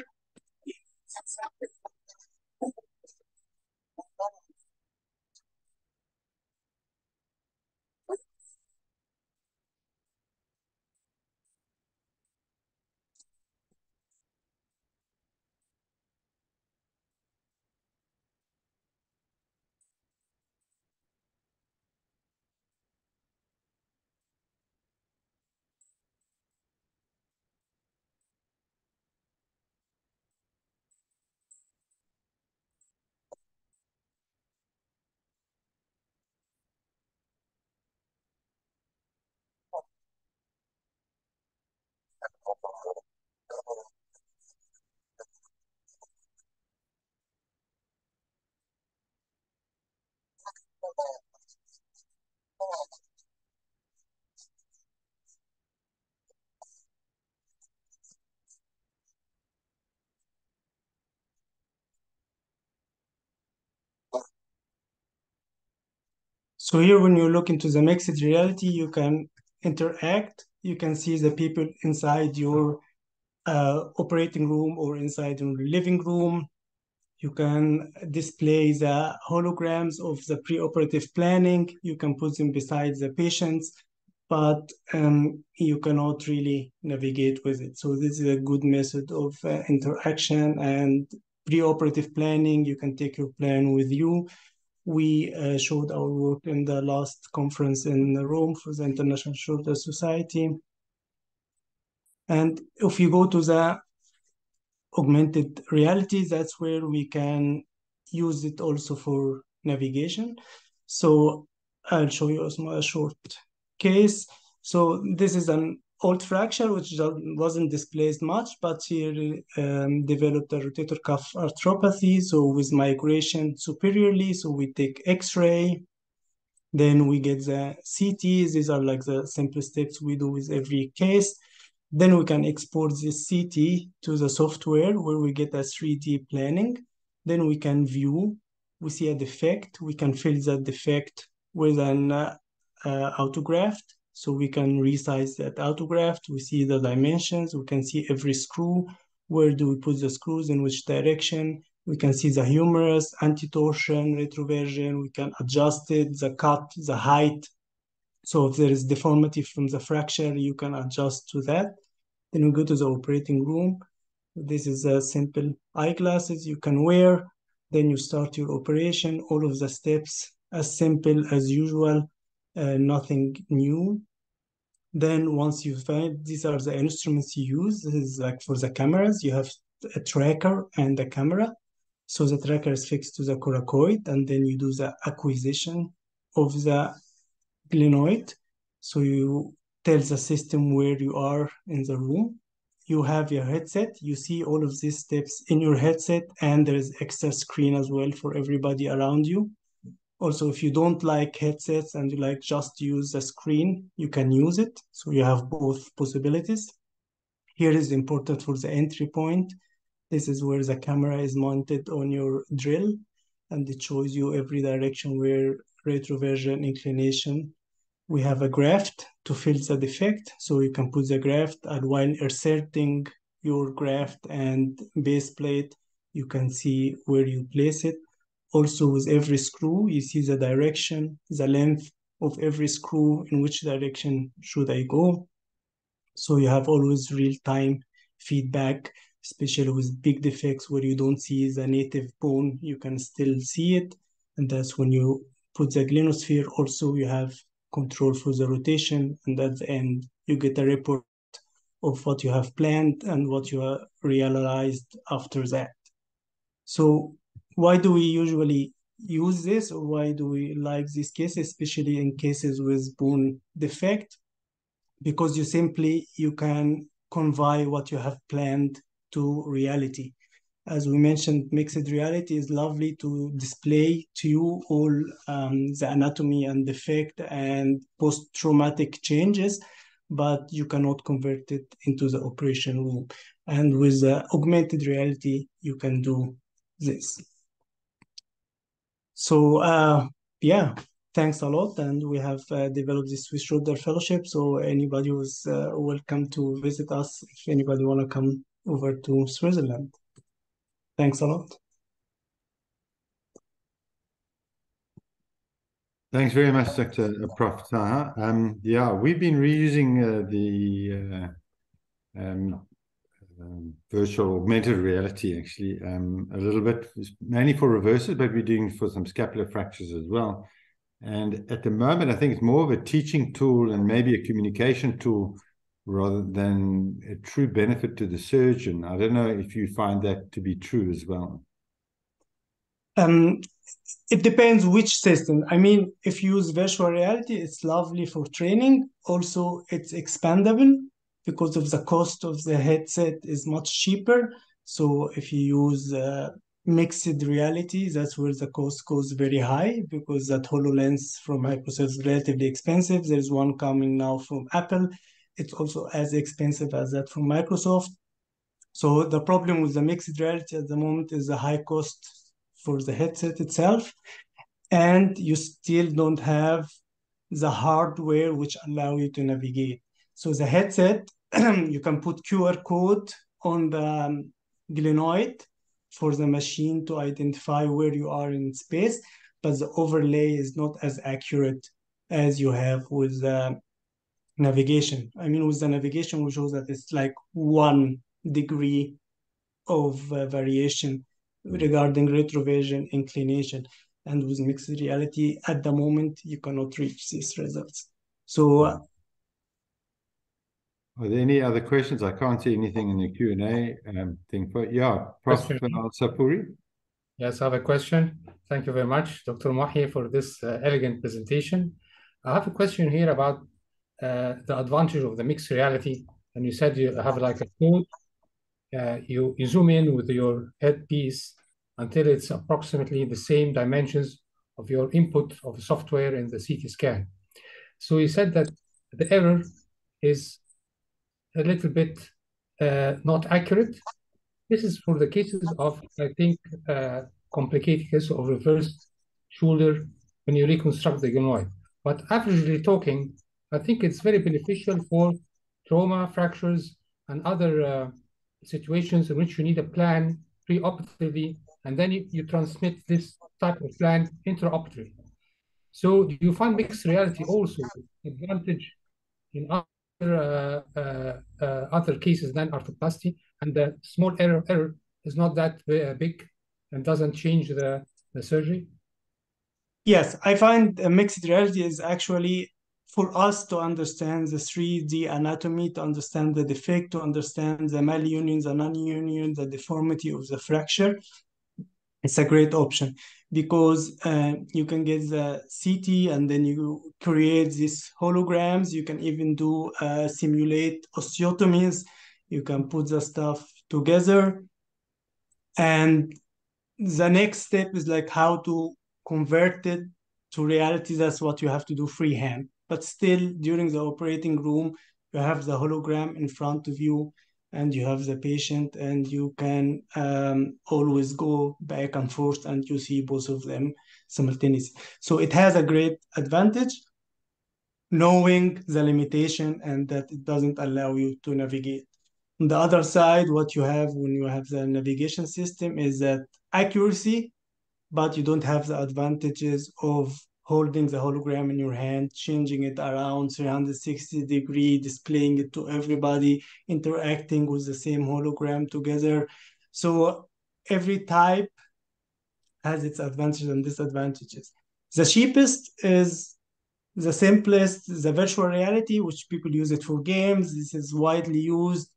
Speaker 12: So here, when you look into the mixed reality, you can interact. You can see the people inside your operating room or inside your living room. You can display the holograms of the preoperative planning. You can put them beside the patients, but you cannot really navigate with it. So this is a good method of interaction and preoperative planning. You can take your plan with you. We showed our work in the last conference in Rome for the International Shoulder Society. And if you go to the augmented reality, that's where we can use it also for navigation. So I'll show you a short case. So this is an old fracture which wasn't displaced much, but here developed a rotator cuff arthropathy. So with migration superiorly, so we take X-ray, then we get the CTs. These are like the simple steps we do with every case. Then we can export this CT to the software where we get a 3D planning. Then we can view, we see a defect, we can fill that defect with an autograft. So we can resize that autograft, we see the dimensions, we can see every screw, where do we put the screws, in which direction. We can see the humerus, antitorsion, retroversion, we can adjust it, the cut, the height. So if there is deformity from the fracture, you can adjust to that. Then we go to the operating room. This is a simple eyeglasses you can wear. Then you start your operation, all of the steps as simple as usual, nothing new. Then once you find, these are the instruments you use. This is like for the cameras, you have a tracker and a camera. So the tracker is fixed to the coracoid, and then you do the acquisition of the glenoid. So you tell the system where you are in the room. You have your headset. You see all of these steps in your headset, and there is extra screen as well for everybody around you. Also, if you don't like headsets and you like just use the screen, you can use it. So you have both possibilities. Here is important for the entry point. This is where the camera is mounted on your drill, and it shows you every direction where retroversion, inclination. We have a graft to fill the defect, so you can put the graft, and while inserting your graft and base plate, you can see where you place it. Also, with every screw, you see the direction, the length of every screw, in which direction should I go. So you have always real-time feedback, especially with big defects where you don't see the native bone, you can still see it. And that's when you put the glenosphere. Also, you have control for the rotation, and at the end, you get a report of what you have planned and what you have realized after that. So why do we usually use this, or why do we like this case, especially in cases with bone defect? Because you can convey what you have planned to reality. As we mentioned, mixed reality is lovely to display to you all the anatomy and defect and post-traumatic changes, but you cannot convert it into the operation room. And with augmented reality, you can do this. So yeah, thanks a lot. And we have developed this Swiss Shoulder Fellowship. So anybody who's welcome to visit us if anybody want to come over to Switzerland. Thanks a lot.
Speaker 11: Thanks very much, Dr. Prof. Taha. Yeah, we've been reusing the virtual augmented reality actually a little bit, mainly for reversals, but we're doing for some scapular fractures as well. And at the moment, I think it's more of a teaching tool and maybe a communication tool rather than a true benefit to the surgeon. I don't know if you find that to be true as well.
Speaker 12: It depends which system. I mean, if you use virtual reality, it's lovely for training. Also, it's expandable because of the cost of the headset is much cheaper. So if you use mixed reality, that's where the cost goes very high because that HoloLens from Microsoft is relatively expensive. There's one coming now from Apple. It's also as expensive as that from Microsoft. So the problem with the mixed reality at the moment is the high cost for the headset itself, and you still don't have the hardware which allow you to navigate. So the headset, you can put QR code on the glenoid for the machine to identify where you are in space, but the overlay is not as accurate as you have with the navigation. I mean, with the navigation, we show that it's like 1 degree of variation regarding retrovision inclination. And with mixed reality, at the moment, you cannot reach these results. So
Speaker 11: are there any other questions? I can't see anything in the Q&A thing. But yeah, Prof. Sapuri.
Speaker 7: Yes, I have a question. Thank you very much, Dr. Mohi, for this elegant presentation. I have a question here about the advantage of the mixed reality. And you said you have like a code. You zoom in with your headpiece until it's approximately the same dimensions of your input of the software in the CT scan. So you said that the error is a little bit not accurate. This is for the cases of, I think, complicated cases of reverse shoulder when you reconstruct the glenoid. But averagely talking, I think it's very beneficial for trauma, fractures, and other situations in which you need a plan preoperatively, and then you transmit this type of plan intraoperatively. So do you find mixed reality also advantage in other cases than arthroplasty, and the small error is not that big and doesn't change the surgery?
Speaker 12: Yes, I find mixed reality is actually for us to understand the 3D anatomy, to understand the defect, to understand the malunion, the non-union, the deformity of the fracture. It's a great option because you can get the CT and then you create these holograms. You can even do simulate osteotomies. You can put the stuff together. And the next step is like how to convert it to reality. That's what you have to do freehand. But still, during the operating room, you have the hologram in front of you and you have the patient, and you can always go back and forth and you see both of them simultaneously. So it has a great advantage, knowing the limitation and that it doesn't allow you to navigate. On the other side, what you have when you have the navigation system is that accuracy, but you don't have the advantages of holding the hologram in your hand, changing it around 360 degrees, displaying it to everybody, interacting with the same hologram together. So every type has its advantages and disadvantages. The cheapest is the simplest, the virtual reality, which people use it for games. This is widely used.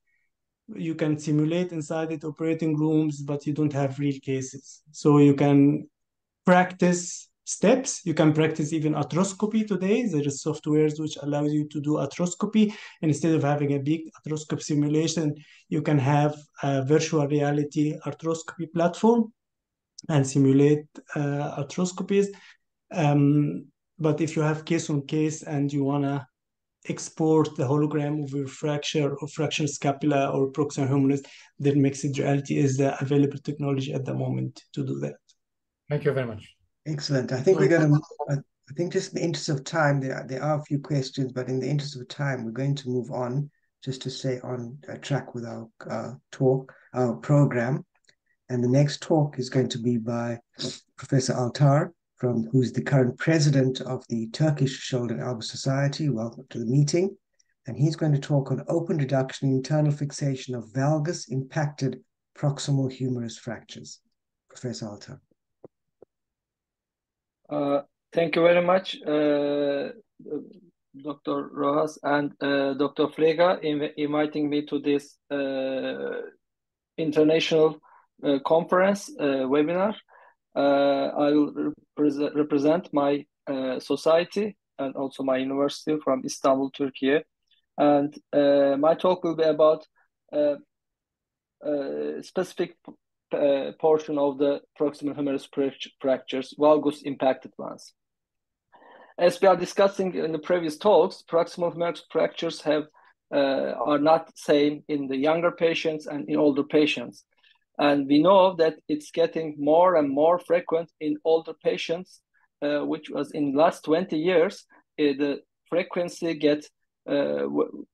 Speaker 12: You can simulate inside it operating rooms, but you don't have real cases. So you can practice steps. You can practice even arthroscopy today. There is softwares which allows you to do arthroscopy. And instead of having a big arthroscopy simulation, you can have a virtual reality arthroscopy platform and simulate arthroscopies. But if you have case on case and you want to export the hologram of your fracture or fracture scapula or proximal humerus, then mixed reality is the available technology at the moment to do that.
Speaker 7: Thank you very much.
Speaker 6: Excellent. I think we're going to, I think just in the interest of time, there are a few questions, but in the interest of time, we're going to move on just to stay on track with our our program. And the next talk is going to be by Professor Altar, who's the current president of the Turkish Shoulder and Elbow Society. Welcome to the meeting. And he's going to talk on open reduction internal fixation of valgus impacted proximal humerus fractures. Professor Altar.
Speaker 13: Thank you very much, Dr. Rojas and Dr. Frega, inviting me to this international conference webinar. I will represent my society and also my university from Istanbul, Turkey. And my talk will be about specific portion of the proximal humerus fractures, valgus impacted ones. As we are discussing in the previous talks, proximal humerus fractures are not same in the younger patients and in older patients. And we know that it's getting more and more frequent in older patients, which was in the last 20 years, the frequency gets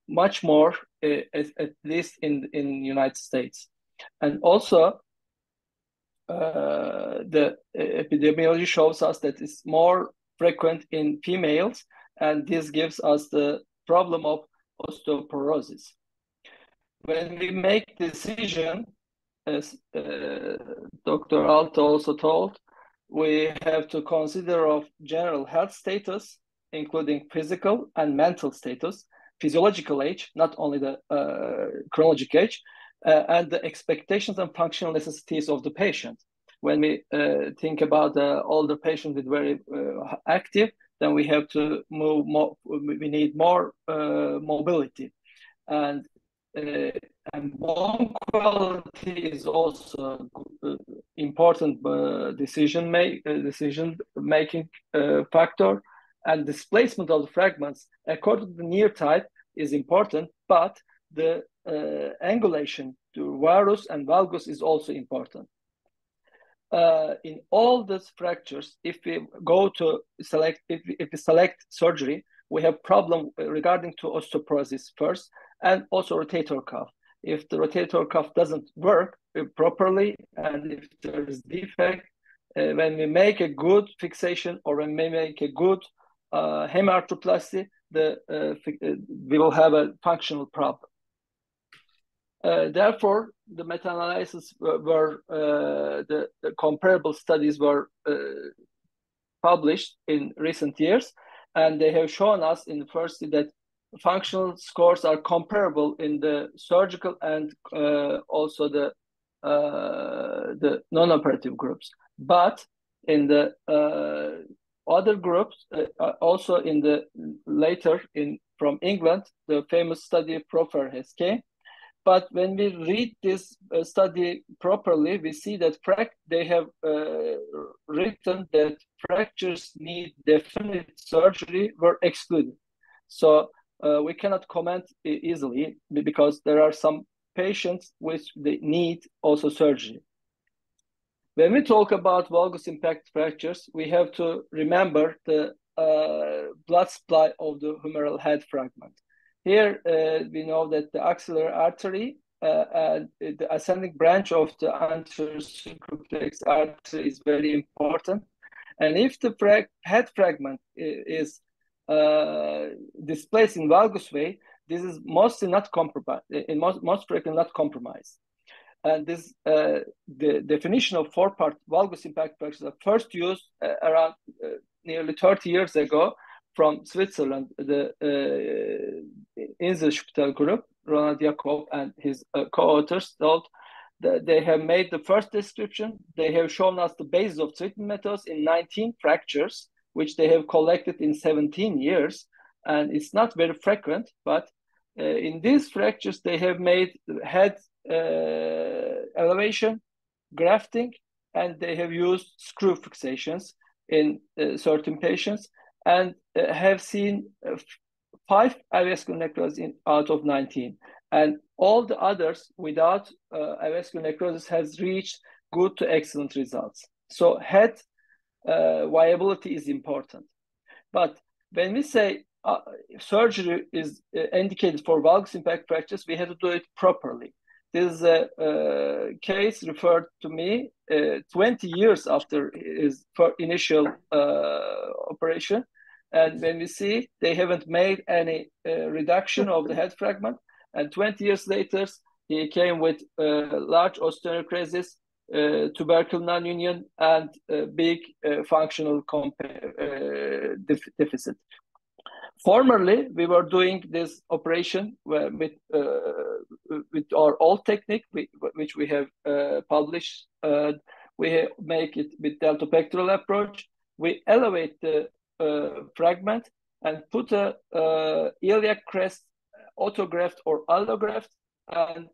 Speaker 13: much more, at least in the United States. And also, the epidemiology shows us that it's more frequent in females, and this gives us the problem of osteoporosis. When we make decision, as Dr. Alto also told, we have to consider of general health status, including physical and mental status, physiological age, not only the chronologic age, and the expectations and functional necessities of the patient. When we think about the older patient with very active, then we have to move more. We need more mobility, and bone quality is also important decision making factor, and displacement of the fragments according to the near type is important, but the angulation to varus and valgus is also important. In all these fractures, if we go to select, if we select surgery, we have problem regarding to osteoporosis first, and also rotator cuff. If the rotator cuff doesn't work properly, and if there is defect, when we make a good fixation or when we make a good hemarthroplasty, we will have a functional problem. Therefore, the meta-analysis were the comparable studies were published in recent years, and they have shown us in the first that functional scores are comparable in the surgical and also the non-operative groups. But in the other groups, also in the later from England, the famous study Profer has came. But when we read this study properly, we see that they have written that fractures need definite surgery were excluded. So we cannot comment easily because there are some patients which they need also surgery. When we talk about valgus impact fractures, we have to remember the blood supply of the humeral head fragment. Here, we know that the axillary artery and the ascending branch of the anterior circumflex artery is very important. And if the head fragment is displaced in valgus way, this is mostly not compromised, most frequently not compromised. And this, the definition of four-part valgus impact fractures are first used around nearly 30 years ago from Switzerland, the Inselspital group, Ronald Jakob and his co-authors thought that they have made the first description. They have shown us the basis of treatment methods in 19 fractures, which they have collected in 17 years. And it's not very frequent, but in these fractures, they have made head elevation, grafting, and they have used screw fixations in certain patients, and have seen 5 avascular necrosis out of 19. And all the others without avascular necrosis has reached good to excellent results. So head viability is important. But when we say surgery is indicated for valgus impact fractures, we have to do it properly. This is a case referred to me 20 years after his initial operation. And when we see they haven't made any reduction of the head fragment, and 20 years later, he came with large osteonecrosis, tubercle non-union, and big functional deficit. Formerly, we were doing this operation with our old technique, which we have published. We make it with deltopectoral approach. We elevate the fragment and put a iliac crest autograft or allograft, and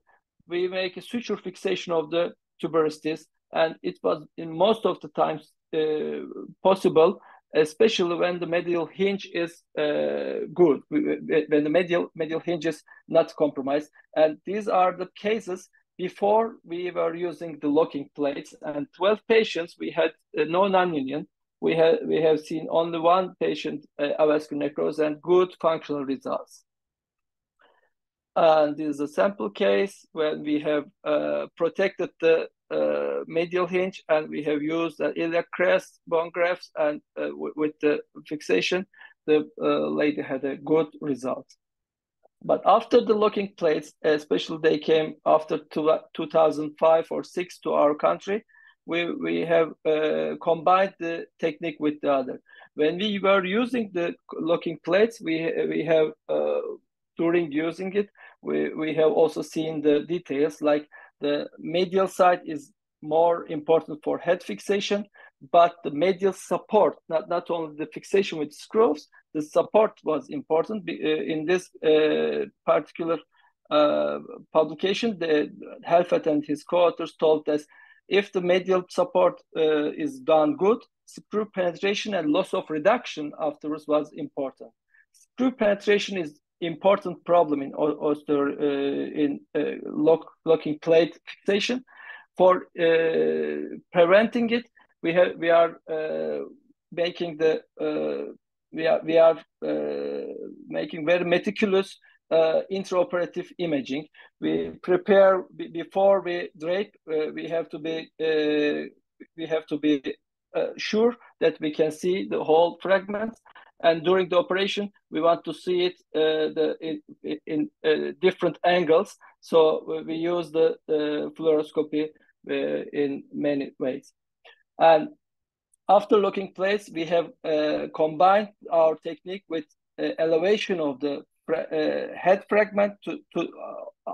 Speaker 13: we make a suture fixation of the tuberosities. And it was in most of the times possible, especially when the medial hinge is good, when the medial hinge is not compromised. And these are the cases before we were using the locking plates. And 12 patients, we had no non-union. We have seen only one patient avascular necrosis and good functional results. And this is a sample case when we have protected the medial hinge, and we have used an iliac crest, bone grafts, and with the fixation, the lady had a good result. But after the locking plates, especially they came after 2005 or 6 to our country, we have combined the technique with the other. When we were using the locking plates, we have during using it, we have also seen the details, like the medial side is more important for head fixation, but the medial support, not only the fixation with screws, the support was important. In this particular publication, Helfet and his co-authors told us if the medial support is done good, screw penetration and loss of reduction afterwards was important. Screw penetration is important problem in locking plate fixation. For preventing it, we are making making very meticulous intraoperative imaging. We prepare before we drape. We have to be sure that we can see the whole fragment. And during the operation, we want to see it in different angles. So we use the fluoroscopy in many ways. And after locking plates, we have combined our technique with elevation of the head fragment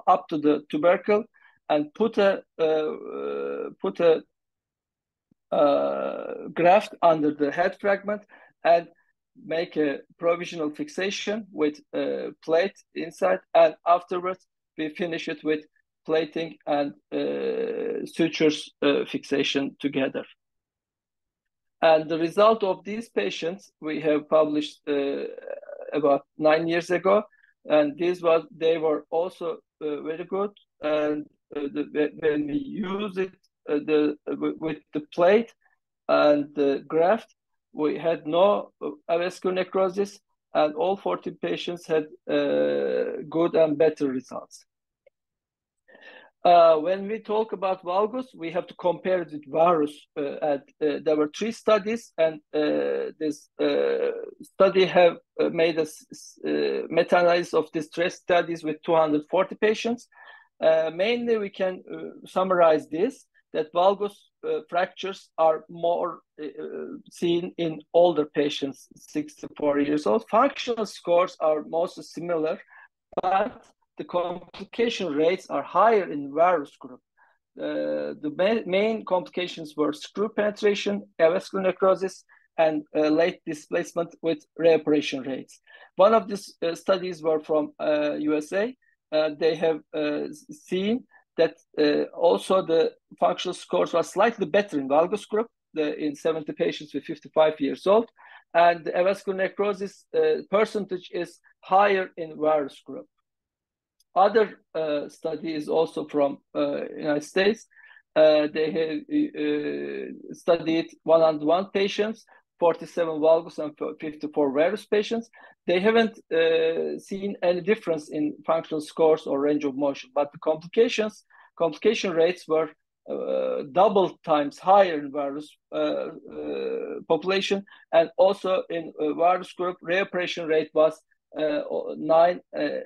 Speaker 13: up to the tubercle, and put a graft under the head fragment, and make a provisional fixation with a plate inside, and afterwards we finish it with plating and sutures fixation together. And the result of these patients we have published about 9 years ago, and they were also very good. And when we use it with the plate and the graft, we had no avascular necrosis, and all 40 patients had good and better results. When we talk about valgus, we have to compare it with varus. There were 3 studies, and this study have made a meta-analysis of these 3 studies with 240 patients. Mainly, we can summarize this, that valgus fractures are more seen in older patients, 64 years old. Functional scores are most similar, but the complication rates are higher in varus group. The main complications were screw penetration, avascular necrosis, and late displacement with reoperation rates. One of these studies were from USA. They have seen that also the functional scores were slightly better in valgus group, in 70 patients with 55 years old. and the avascular necrosis percentage is higher in varus group. Other study is also from United States. They have studied 101 patients, 47 valgus and 54 varus patients. They haven't seen any difference in functional scores or range of motion, but the complication rates were double times higher in varus population, and also in varus group, reoperation rate was 9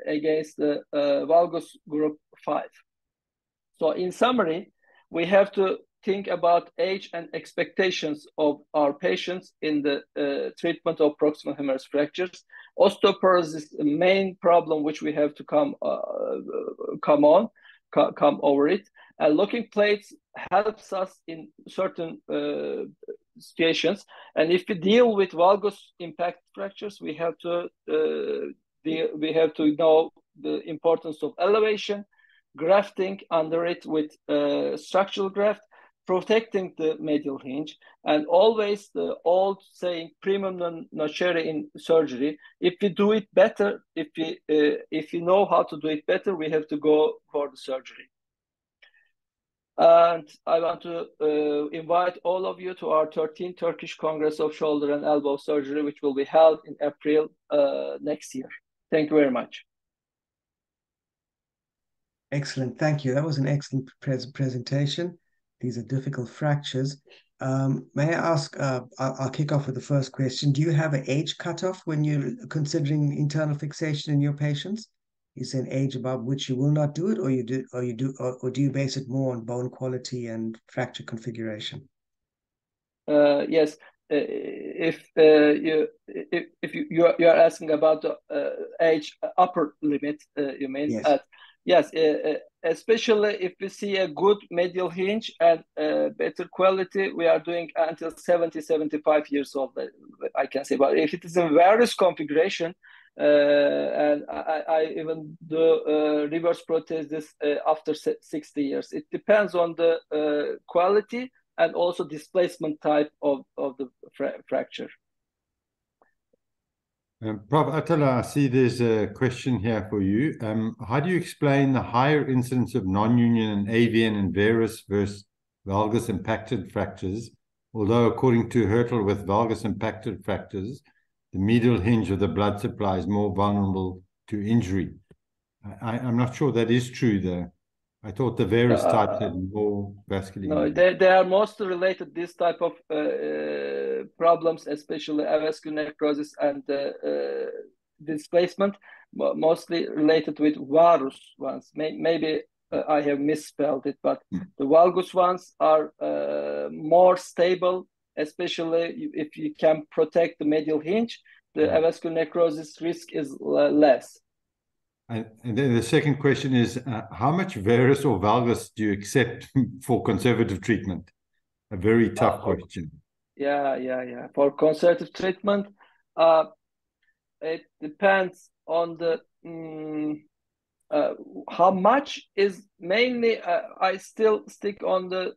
Speaker 13: against the valgus group 5. So in summary, we have to think about age and expectations of our patients in the treatment of proximal humerus fractures. Osteoporosis is the main problem which we have to come over it. And looking plates helps us in certain situations. And if we deal with valgus impact fractures, we have to know the importance of elevation, grafting under it with structural graft, protecting the medial hinge, and always the old saying primum non nocere in surgery. If we do it better, if you know how to do it better, we have to go for the surgery. And I want to invite all of you to our 13th Turkish Congress of Shoulder and Elbow Surgery, which will be held in April next year. Thank you very much.
Speaker 6: Excellent, thank you. That was an excellent presentation. These are difficult fractures. May I ask, I'll kick off with the first question. Do you have an age cutoff when you're considering internal fixation in your patients? Is there an age above which you will not do it, or do you base it more on bone quality and fracture configuration?
Speaker 13: Yes. If you are asking about the age upper limit, you mean?
Speaker 6: Yes.
Speaker 13: Yes, especially if we see a good medial hinge and better quality, we are doing until 70, 75 years old, I can say. But if it is in various configuration, and I even do reverse prosthesis after 60 years. It depends on the quality and also displacement type of the fracture.
Speaker 11: Prof. Attila, I see there's a question here for you. How do you explain the higher incidence of non-union and AVN and varus versus valgus impacted fractures? Although according to Hertel, with valgus impacted fractures, the medial hinge of the blood supply is more vulnerable to injury. I'm not sure that is true, though. I thought the varus types had more vascular injury.
Speaker 13: No, they are mostly related, this type of problems, especially avascular necrosis and displacement, mostly related with varus ones. Maybe I have misspelled it, but the valgus ones are more stable, especially if you can protect the medial hinge. The avascular necrosis risk is less.
Speaker 11: And then the second question is, how much varus or valgus do you accept for conservative treatment? A very tough question.
Speaker 13: Yeah. For conservative treatment, it depends on the how much is mainly. I still stick on the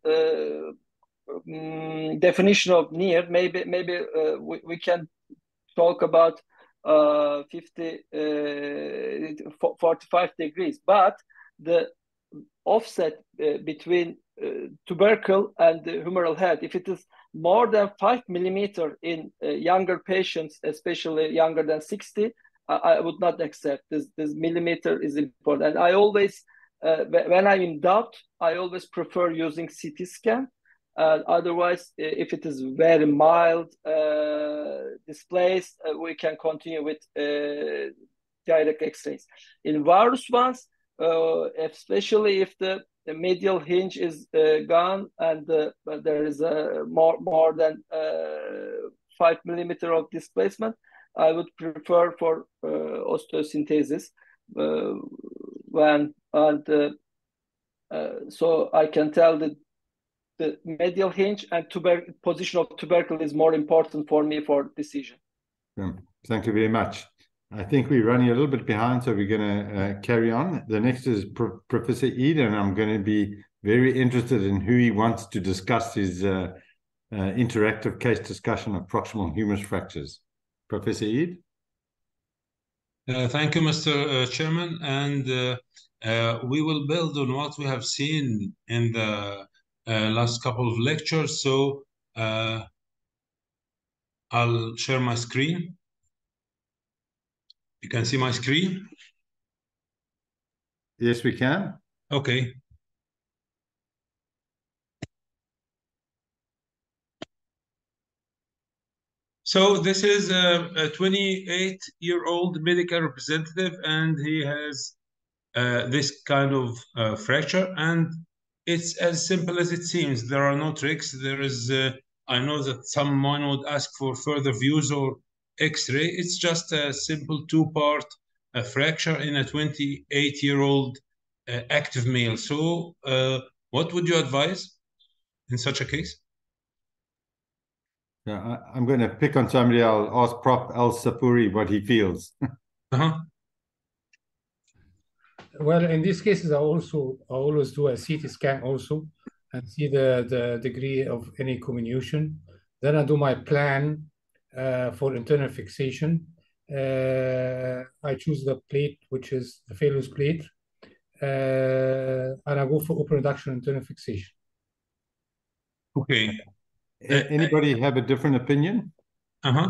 Speaker 13: definition of near. Maybe we can talk about 45 degrees, but the offset between tubercle and the humeral head, if it is more than 5 millimeter in younger patients, especially younger than 60, I would not accept. This millimeter is important. And I always, when I'm in doubt, I always prefer using CT scan. Otherwise, if it is very mild displaced, we can continue with direct X-rays. In varus ones, especially if the medial hinge is gone and there is more than 5 millimeter of displacement, I would prefer for osteosynthesis. So I can tell that the medial hinge and position of tubercle is more important for me for decision.
Speaker 11: Thank you very much. I think we're running a little bit behind, so we're going to carry on. The next is Professor Eid, and I'm going to be very interested in who he wants to discuss his interactive case discussion of proximal humerus fractures. Professor Eid?
Speaker 9: Thank you, Mr. Chairman. And we will build on what we have seen in the last couple of lectures. So I'll share my screen. You can see my screen?
Speaker 11: Yes, we can.
Speaker 9: Okay. So this is a 28-year-old medical representative, and he has this kind of fracture, and it's as simple as it seems. There are no tricks. There is, I know that someone would ask for further views or X-ray. It's just a simple two-part fracture in a 28-year-old active male. So what would you advise in such a case?
Speaker 11: Yeah, I'm going to pick on somebody. I'll ask Prof. Al-Safuri what he feels.
Speaker 7: Well, in these cases, I always do a CT scan also and see the degree of any comminution. Then I do my plan for internal fixation. I choose the plate, which is the Phelous plate, and I go for open reduction internal fixation.
Speaker 9: Okay.
Speaker 11: Anybody have a different opinion?
Speaker 9: Uh-huh.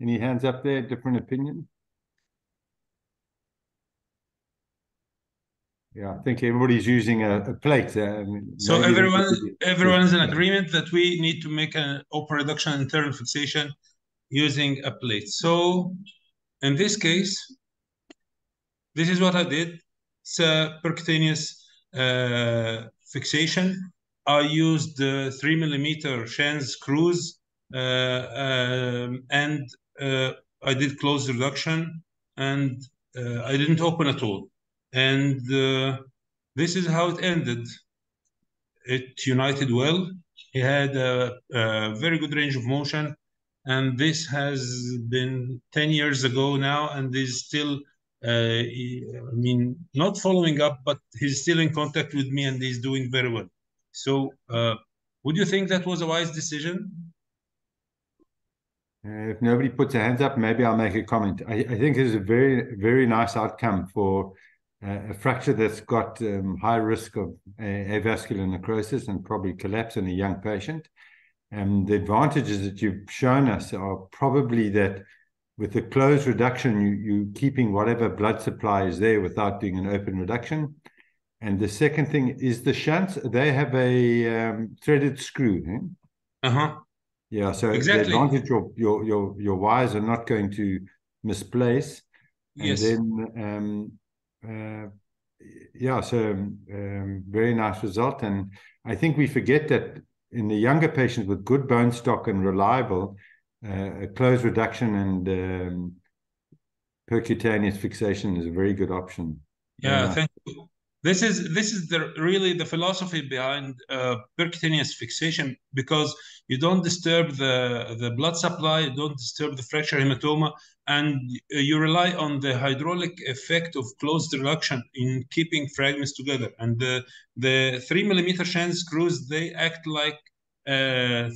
Speaker 11: Any hands up there? Different opinion? Yeah, I think everybody's using a plate.
Speaker 9: So everyone is in agreement that we need to make an open reduction internal fixation using a plate. So in this case, this is what I did. It's a percutaneous fixation. I used 3mm Shan's screws and I did closed reduction, and I didn't open at all. And this is how it ended. It united well. He had a very good range of motion, and this has been 10 years ago now, and is still, I mean, not following up, but he's still in contact with me, and he's doing very well. So would you think that was a wise decision?
Speaker 11: If nobody puts their hands up, maybe I'll make a comment. I think it's a very, very nice outcome for a fracture that's got high risk of avascular necrosis and probably collapse in a young patient. And the advantages that you've shown us are probably that with the closed reduction, you're keeping whatever blood supply is there without doing an open reduction. And the second thing is the shunts, they have a threaded screw. Eh?
Speaker 9: Uh-huh.
Speaker 11: Yeah, so
Speaker 9: exactly.
Speaker 11: The advantage of your wires are not going to misplace. And
Speaker 9: yes.
Speaker 11: Then, yeah, so very nice result. And I think we forget that in the younger patients with good bone stock and reliable, a closed reduction and percutaneous fixation is a very good option.
Speaker 9: Yeah, thank you. This is really the philosophy behind percutaneous fixation, because you don't disturb the blood supply, you don't disturb the fracture hematoma, and you rely on the hydraulic effect of closed reduction in keeping fragments together. And the 3mm Shan screws, they act like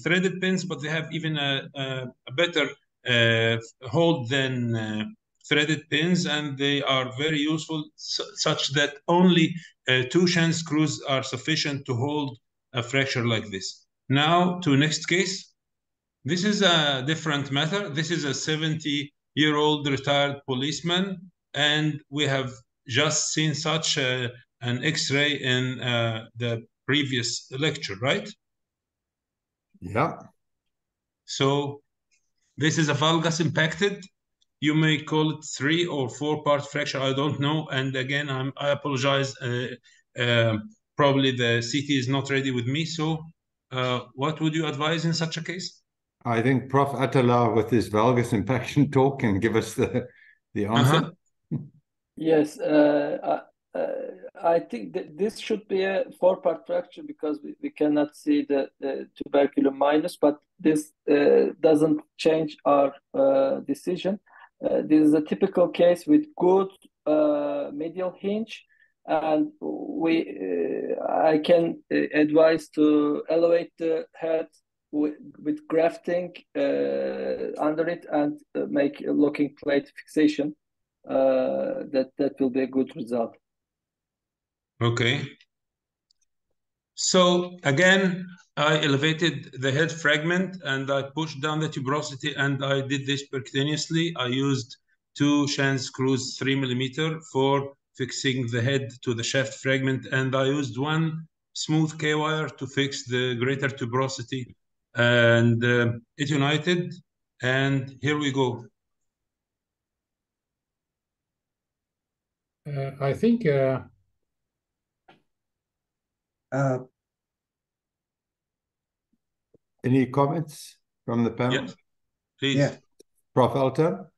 Speaker 9: threaded pins, but they have even a better hold than threaded pins, and they are very useful, such that only 2 Shan screws are sufficient to hold a fracture like this. Now to next case. This is a different matter. This is a 70-year-old retired policeman, and we have just seen such an X-ray in the previous lecture, right?
Speaker 11: Yeah.
Speaker 9: So this is a valgus impacted. You may call it 3 or 4 part fracture, I don't know. And again, I apologize. Probably the CT is not ready with me. So what would you advise in such a case?
Speaker 11: I think Prof. Atala with his valgus impaction talk can give us the answer.
Speaker 13: Yes, I think that this should be a 4-part fracture, because we cannot see the tuberculum minus, but this doesn't change our decision. This is a typical case with good medial hinge and I can advise to elevate the head with grafting under it and make a locking plate fixation. That will be a good result.
Speaker 9: Okay. So again, I elevated the head fragment and I pushed down the tuberosity, and I did this percutaneously. I used 2 Shan's screws 3 millimeter for fixing the head to the shaft fragment, and I used 1 smooth K-wire to fix the greater tuberosity, and it united, and here we go.
Speaker 7: I think
Speaker 11: any comments from the panel?
Speaker 9: Yes, please.
Speaker 6: Yeah.
Speaker 11: Prof. Alter?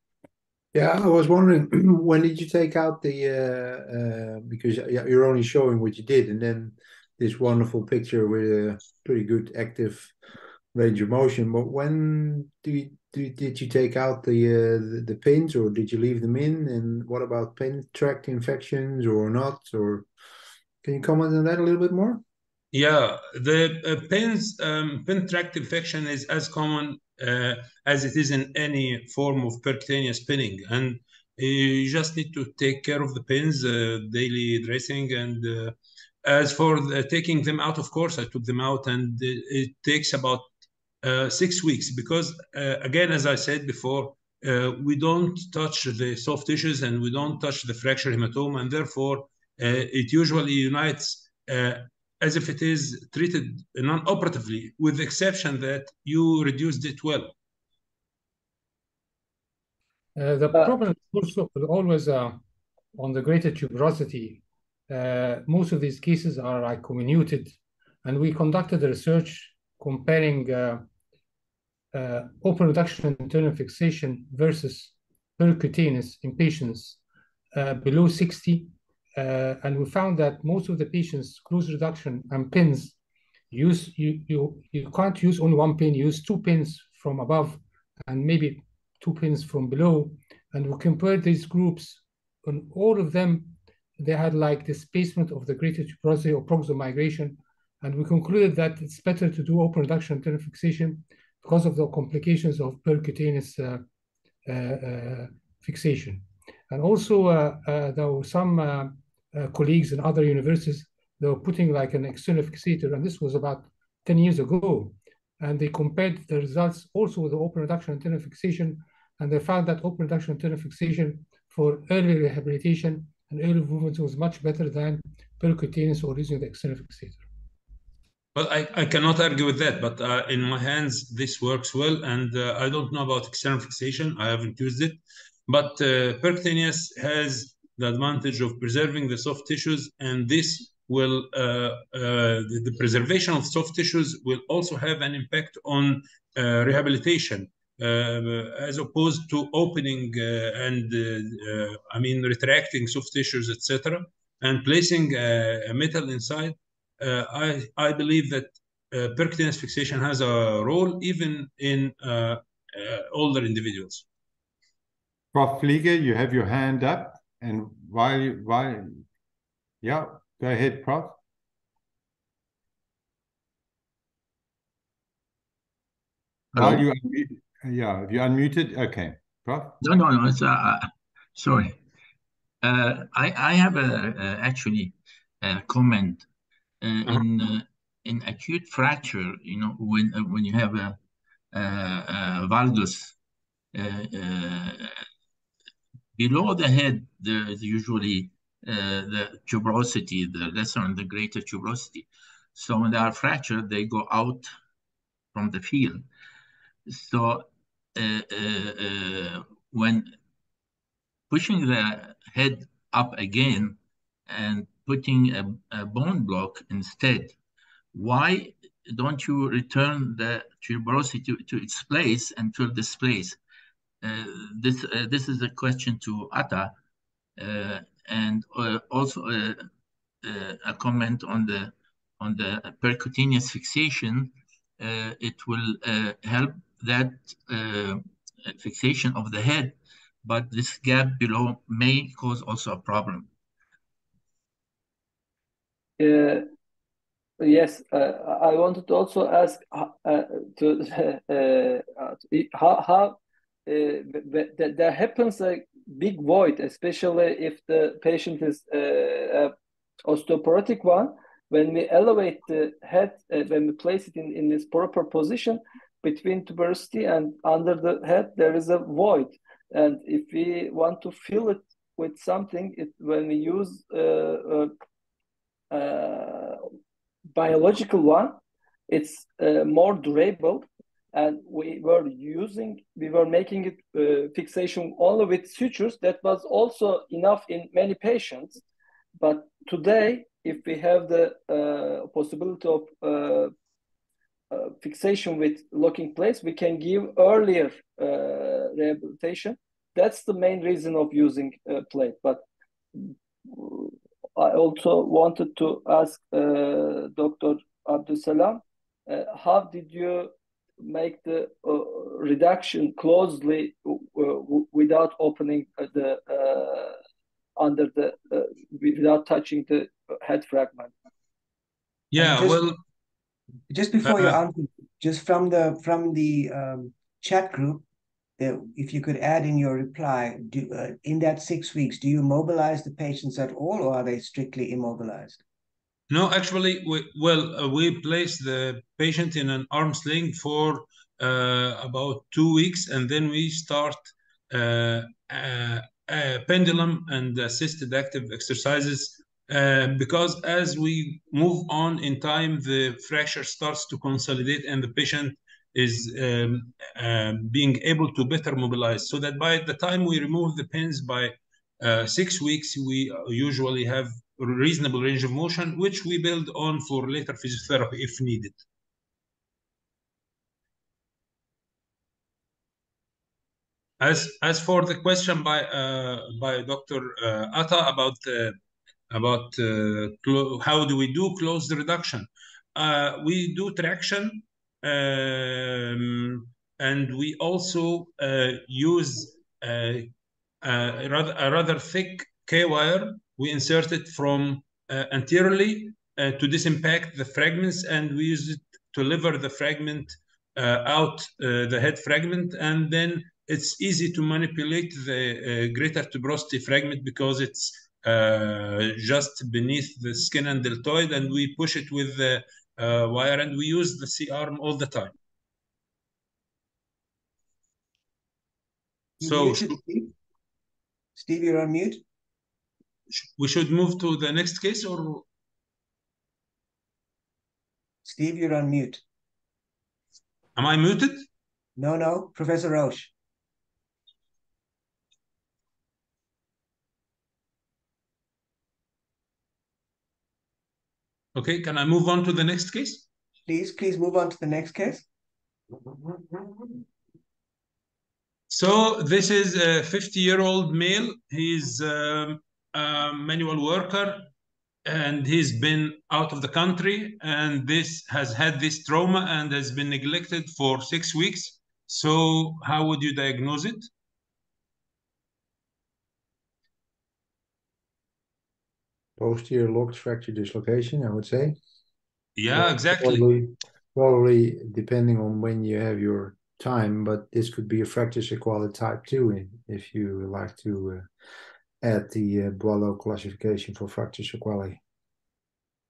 Speaker 8: Yeah, I was wondering, when did you take out the, because you're only showing what you did, and then this wonderful picture with a pretty good active range of motion, but when did you take out the pins, or did you leave them in? And what about pin tract infections or not? Or can you comment on that a little bit more?
Speaker 9: Yeah, the pin tract infection is as common as it is in any form of percutaneous pinning, and you just need to take care of the pins, daily dressing. And as for taking them out, of course, I took them out, and it takes about 6 weeks because, again, as I said before, we don't touch the soft tissues and we don't touch the fracture hematoma, and therefore it usually unites as if it is treated non-operatively, with the exception that you reduced it well.
Speaker 7: The problem is also always on the greater tuberosity. Most of these cases are like comminuted, and we conducted a research comparing open reduction internal fixation versus percutaneous in patients below 60. And we found that most of the patients, close reduction and pins, you can't use only 1 pin, use 2 pins from above and maybe 2 pins from below. And we compared these groups, and all of them, they had like displacement of the greater tuberosity or proximal migration. And we concluded that it's better to do open reduction internal fixation because of the complications of percutaneous fixation. And also there were some colleagues in other universities, they were putting like an external fixator, and this was about 10 years ago. And they compared the results also with the open reduction internal fixation, and they found that open reduction internal fixation for early rehabilitation and early movement was much better than percutaneous or using the external fixator.
Speaker 9: Well, I cannot argue with that, but in my hands, this works well. And I don't know about external fixation. I haven't used it. But percutaneous has the advantage of preserving the soft tissues, and this will, the preservation of soft tissues will also have an impact on rehabilitation, as opposed to opening I mean, retracting soft tissues, etc., and placing a metal inside. I believe that percutaneous fixation has a role even in older individuals.
Speaker 11: Prof. Flieger, you have your hand up, and yeah, go ahead, Prof.
Speaker 5: Hello?
Speaker 11: While you yeah, you unmuted. Okay, Prof.
Speaker 5: No. It's, sorry. I have actually a comment. In acute fracture, you know, when you have a valgus below the head, there is usually the tuberosity, the lesser and the greater tuberosity. So when they are fractured, they go out from the field. So when pushing the head up again and putting a bone block instead, why don't you return the tuberosity to its place and fill this place? This is a question to Atta, and also a comment on the percutaneous fixation. It will help that fixation of the head, but this gap below may cause also a problem.
Speaker 13: Yes, I wanted to also ask how there happens a big void, especially if the patient is osteoporotic one. When we elevate the head, when we place it in this proper position between tuberosity and under the head, there is a void. And if we want to fill it with something, when we use biological one, it's more durable, and we were making it fixation only with sutures. That was also enough in many patients. But today, if we have the possibility of fixation with locking place, we can give earlier rehabilitation. That's the main reason of using plate. But I also wanted to ask Dr. Abdusalam, how did you make the reduction closely without opening the under the without touching the head fragment?
Speaker 9: Yeah, well,
Speaker 6: just before you answer, just from the chat group, if you could add in your reply, in that 6 weeks, do you mobilize the patients at all, or are they strictly immobilized?
Speaker 9: No, actually, we place the patient in an arm sling for about 2 weeks, and then we start pendulum and assisted active exercises, because as we move on in time, the fracture starts to consolidate and the patient is being able to better mobilize. So that by the time we remove the pins by 6 weeks, we usually have a reasonable range of motion, which we build on for later physiotherapy if needed. As for the question by Dr. Atta about how do we do closed reduction, we do traction, and we also use a rather thick K-wire. We insert it from anteriorly to disimpact the fragments, and we use it to lever the fragment out, the head fragment, and then it's easy to manipulate the greater tuberosity fragment because it's just beneath the skin and deltoid, and we push it with the wire, and we use the C-arm all the time. So,
Speaker 6: Steve, you're on mute.
Speaker 9: We should move to the next case, or?
Speaker 6: Steve, you're on mute.
Speaker 9: Am I muted?
Speaker 6: No, Professor Roche.
Speaker 9: Okay, can I move on to the next case?
Speaker 6: Please move on to the next case.
Speaker 9: So this is a 50-year-old male. He's a manual worker, and he's been out of the country, and this has had this trauma and has been neglected for 6 weeks. So how would you diagnose it?
Speaker 8: Posterior locked fracture dislocation, I would say.
Speaker 9: Yeah,
Speaker 8: well,
Speaker 9: exactly.
Speaker 8: Probably depending on when you have your time, but this could be a fracture sequelae type 2 if you like to add the Boileau classification for fracture sequelae.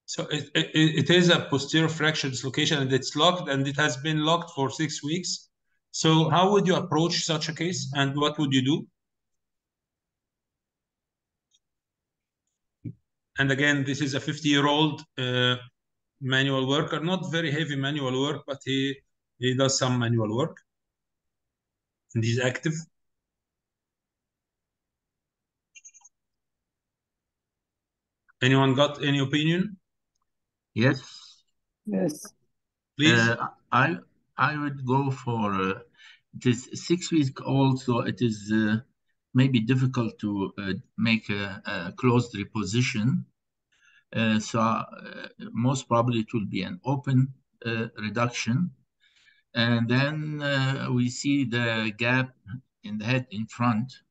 Speaker 9: So it is a posterior fracture dislocation, and it's locked, and it has been locked for 6 weeks. So how would you approach such a case, and what would you do? And again, this is a 50-year-old manual worker, not very heavy manual work, but he does some manual work, and he's active. Anyone got any opinion?
Speaker 5: Yes.
Speaker 9: Please.
Speaker 5: I would go for this 6 weeks. Also, it is maybe difficult to make a closed reposition. So most probably it will be an open reduction. And then we see the gap in the head in front.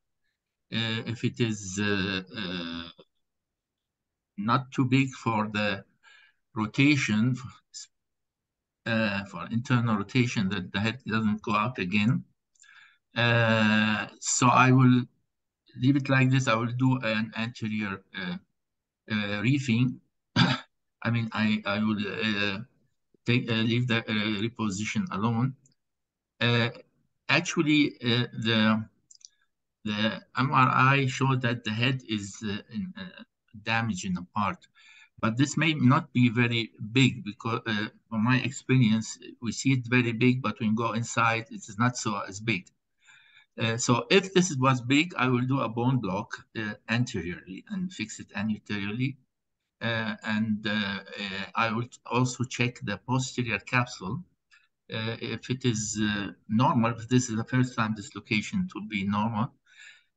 Speaker 5: If it is not too big for the rotation, for internal rotation, that the head doesn't go out again. So I will leave it like this. I will do an anterior reefing. I mean, I will leave the reposition alone. Actually, the MRI showed that the head is damaged in a part, but this may not be very big because, from my experience, we see it very big, but when we go inside, it is not so as big. So if this was big, I will do a bone block anteriorly and fix it anteriorly. And I will also check the posterior capsule. If it is normal, if this is the first time dislocation, it will be normal.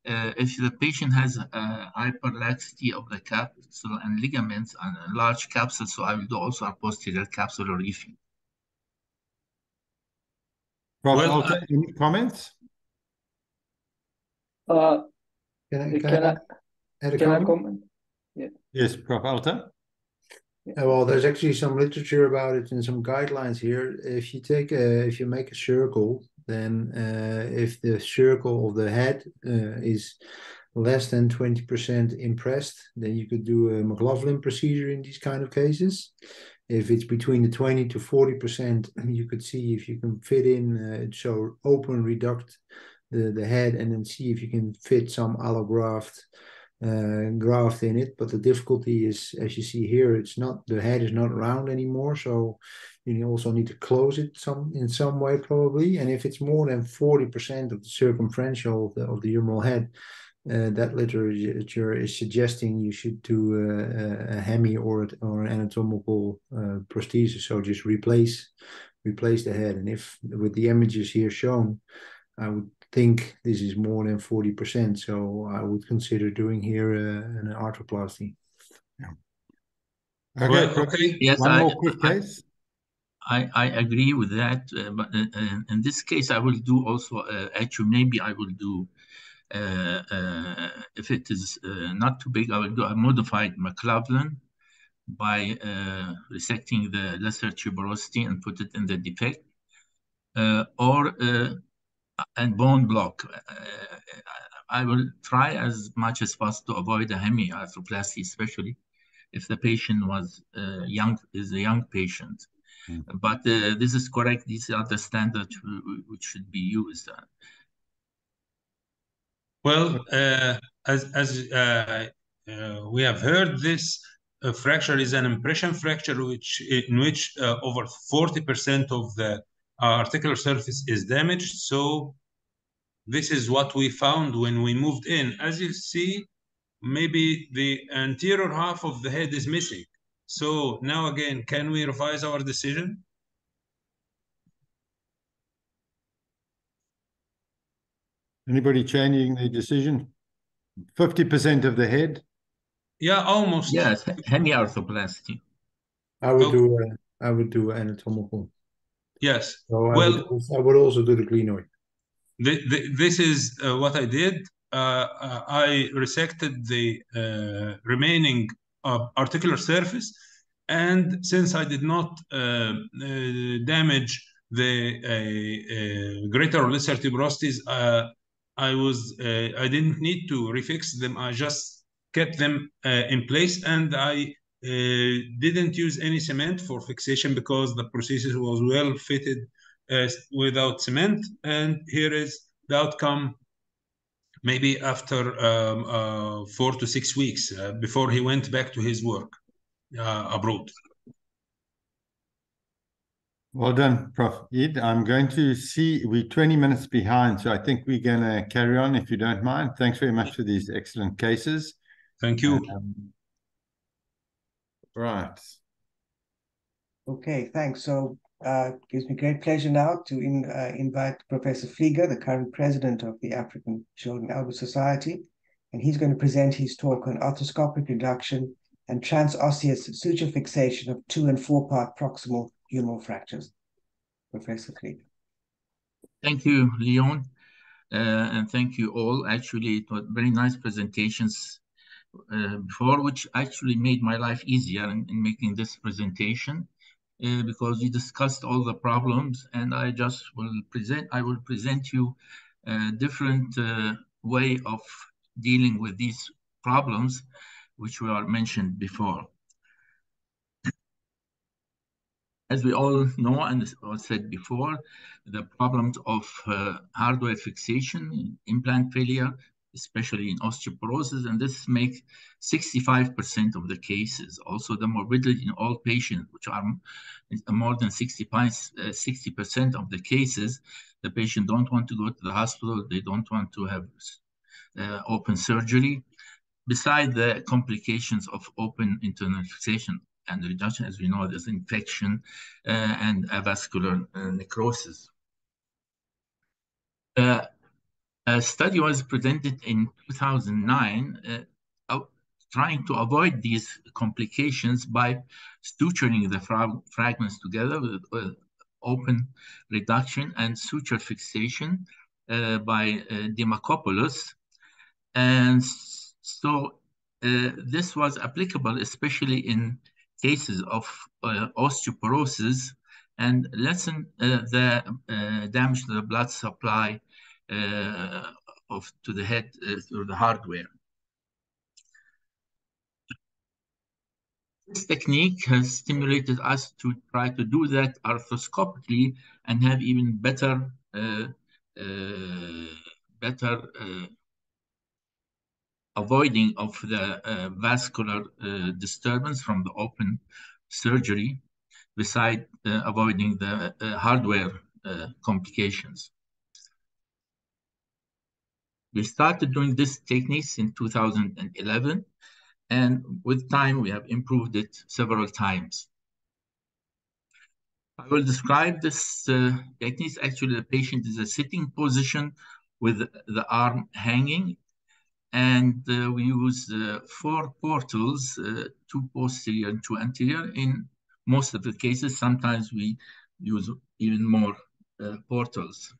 Speaker 5: If the patient has hyperlaxity of the capsule and ligaments and a large capsule, so I will do also a posterior capsular reefing.
Speaker 11: Prof. Alter, any comments?
Speaker 8: Can I add a comment?
Speaker 13: Yeah.
Speaker 11: Yes, Prof. Alter.
Speaker 8: Well, there's actually some literature about it and some guidelines here. If you make a circle, then if the circle of the head is less than 20% impressed, then you could do a McLaughlin procedure in these kind of cases. If it's between the 20 to 40%, you could see if you can fit in, so open reduct the head and then see if you can fit some allograft graft in it. But the difficulty is, as you see here, the head is not round anymore, so you also need to close it in some way probably. And if it's more than 40% of the circumferential of the humeral head, that literature is suggesting you should do a hemi or an anatomical prosthesis, so just replace the head. And if with the images here shown, I would think this is more than 40%, so I would consider doing here an arthroplasty.
Speaker 11: Yeah. Okay.
Speaker 5: Well, okay. Yes,
Speaker 11: one more quick case.
Speaker 5: I agree with that, but in this case, I will do also. Actually, maybe I will do. If it is not too big, I will do a modified McLaughlin by resecting the lesser tuberosity and put it in the defect, and bone block. I will try as much as possible to avoid a hemiarthroplasty, especially if the patient is a young patient. But this is correct. These are the standards which should be used.
Speaker 9: Well, as we have heard, this fracture is an impression fracture, in which over 40% of the articular surface is damaged. So this is what we found when we moved in. As you see, maybe the anterior half of the head is missing. So now again, can we revise our decision?
Speaker 11: Anybody changing their decision? 50% of the head?
Speaker 9: Yeah, almost.
Speaker 5: Yes, hemiarthroplasty.
Speaker 8: I would do anatomical.
Speaker 9: Yes.
Speaker 8: So I would also do the glenoid.
Speaker 9: This is what I did. I resected the remaining articular surface, and since I did not damage the greater or lesser tuberosities, I didn't need to refix them. I just kept them in place, and I didn't use any cement for fixation because the prosthesis was well fitted without cement. And here is the outcome maybe after 4 to 6 weeks before he went back to his work abroad.
Speaker 11: Well done, Prof. Ed. I'm going to see, we're 20 minutes behind, so I think we're going to carry on if you don't mind. Thanks very much for these excellent cases.
Speaker 9: Thank you.
Speaker 11: Right.
Speaker 6: Okay, thanks. So gives me great pleasure now to invite Professor Figa, the current president of the African Shoulder and Elbow Society, and he's going to present his talk on arthroscopic reduction and transosseous suture fixation of 2- and 4-part proximal humeral fractures. Professor Figa.
Speaker 5: Thank you, Leon, and thank you all. Actually, it was very nice presentations. before, which actually made my life easier in making this presentation, because we discussed all the problems, and I will present you a different way of dealing with these problems, which were mentioned before. As we all know, and as was said before, the problems of hardware fixation, implant failure, especially in osteoporosis, and this makes 65% of the cases. Also, the morbidity in all patients, which are more than 60% of the cases, the patient don't want to go to the hospital, they don't want to have open surgery. Besides the complications of open internal fixation and reduction, as we know, there's infection and avascular necrosis. A study was presented in 2009 trying to avoid these complications by suturing the fragments together with open reduction and suture fixation by Dimakopoulos. And so this was applicable especially in cases of osteoporosis and lessen the damage to the blood supply to the head through the hardware. This technique has stimulated us to try to do that arthroscopically and have even better avoiding of the vascular disturbance from the open surgery, beside avoiding the hardware complications. We started doing this techniques in 2011, and with time we have improved it several times. I will describe this technique. Actually, the patient is a sitting position with the arm hanging, and we use 4 portals, 2 posterior and 2 anterior in most of the cases. Sometimes we use even more portals.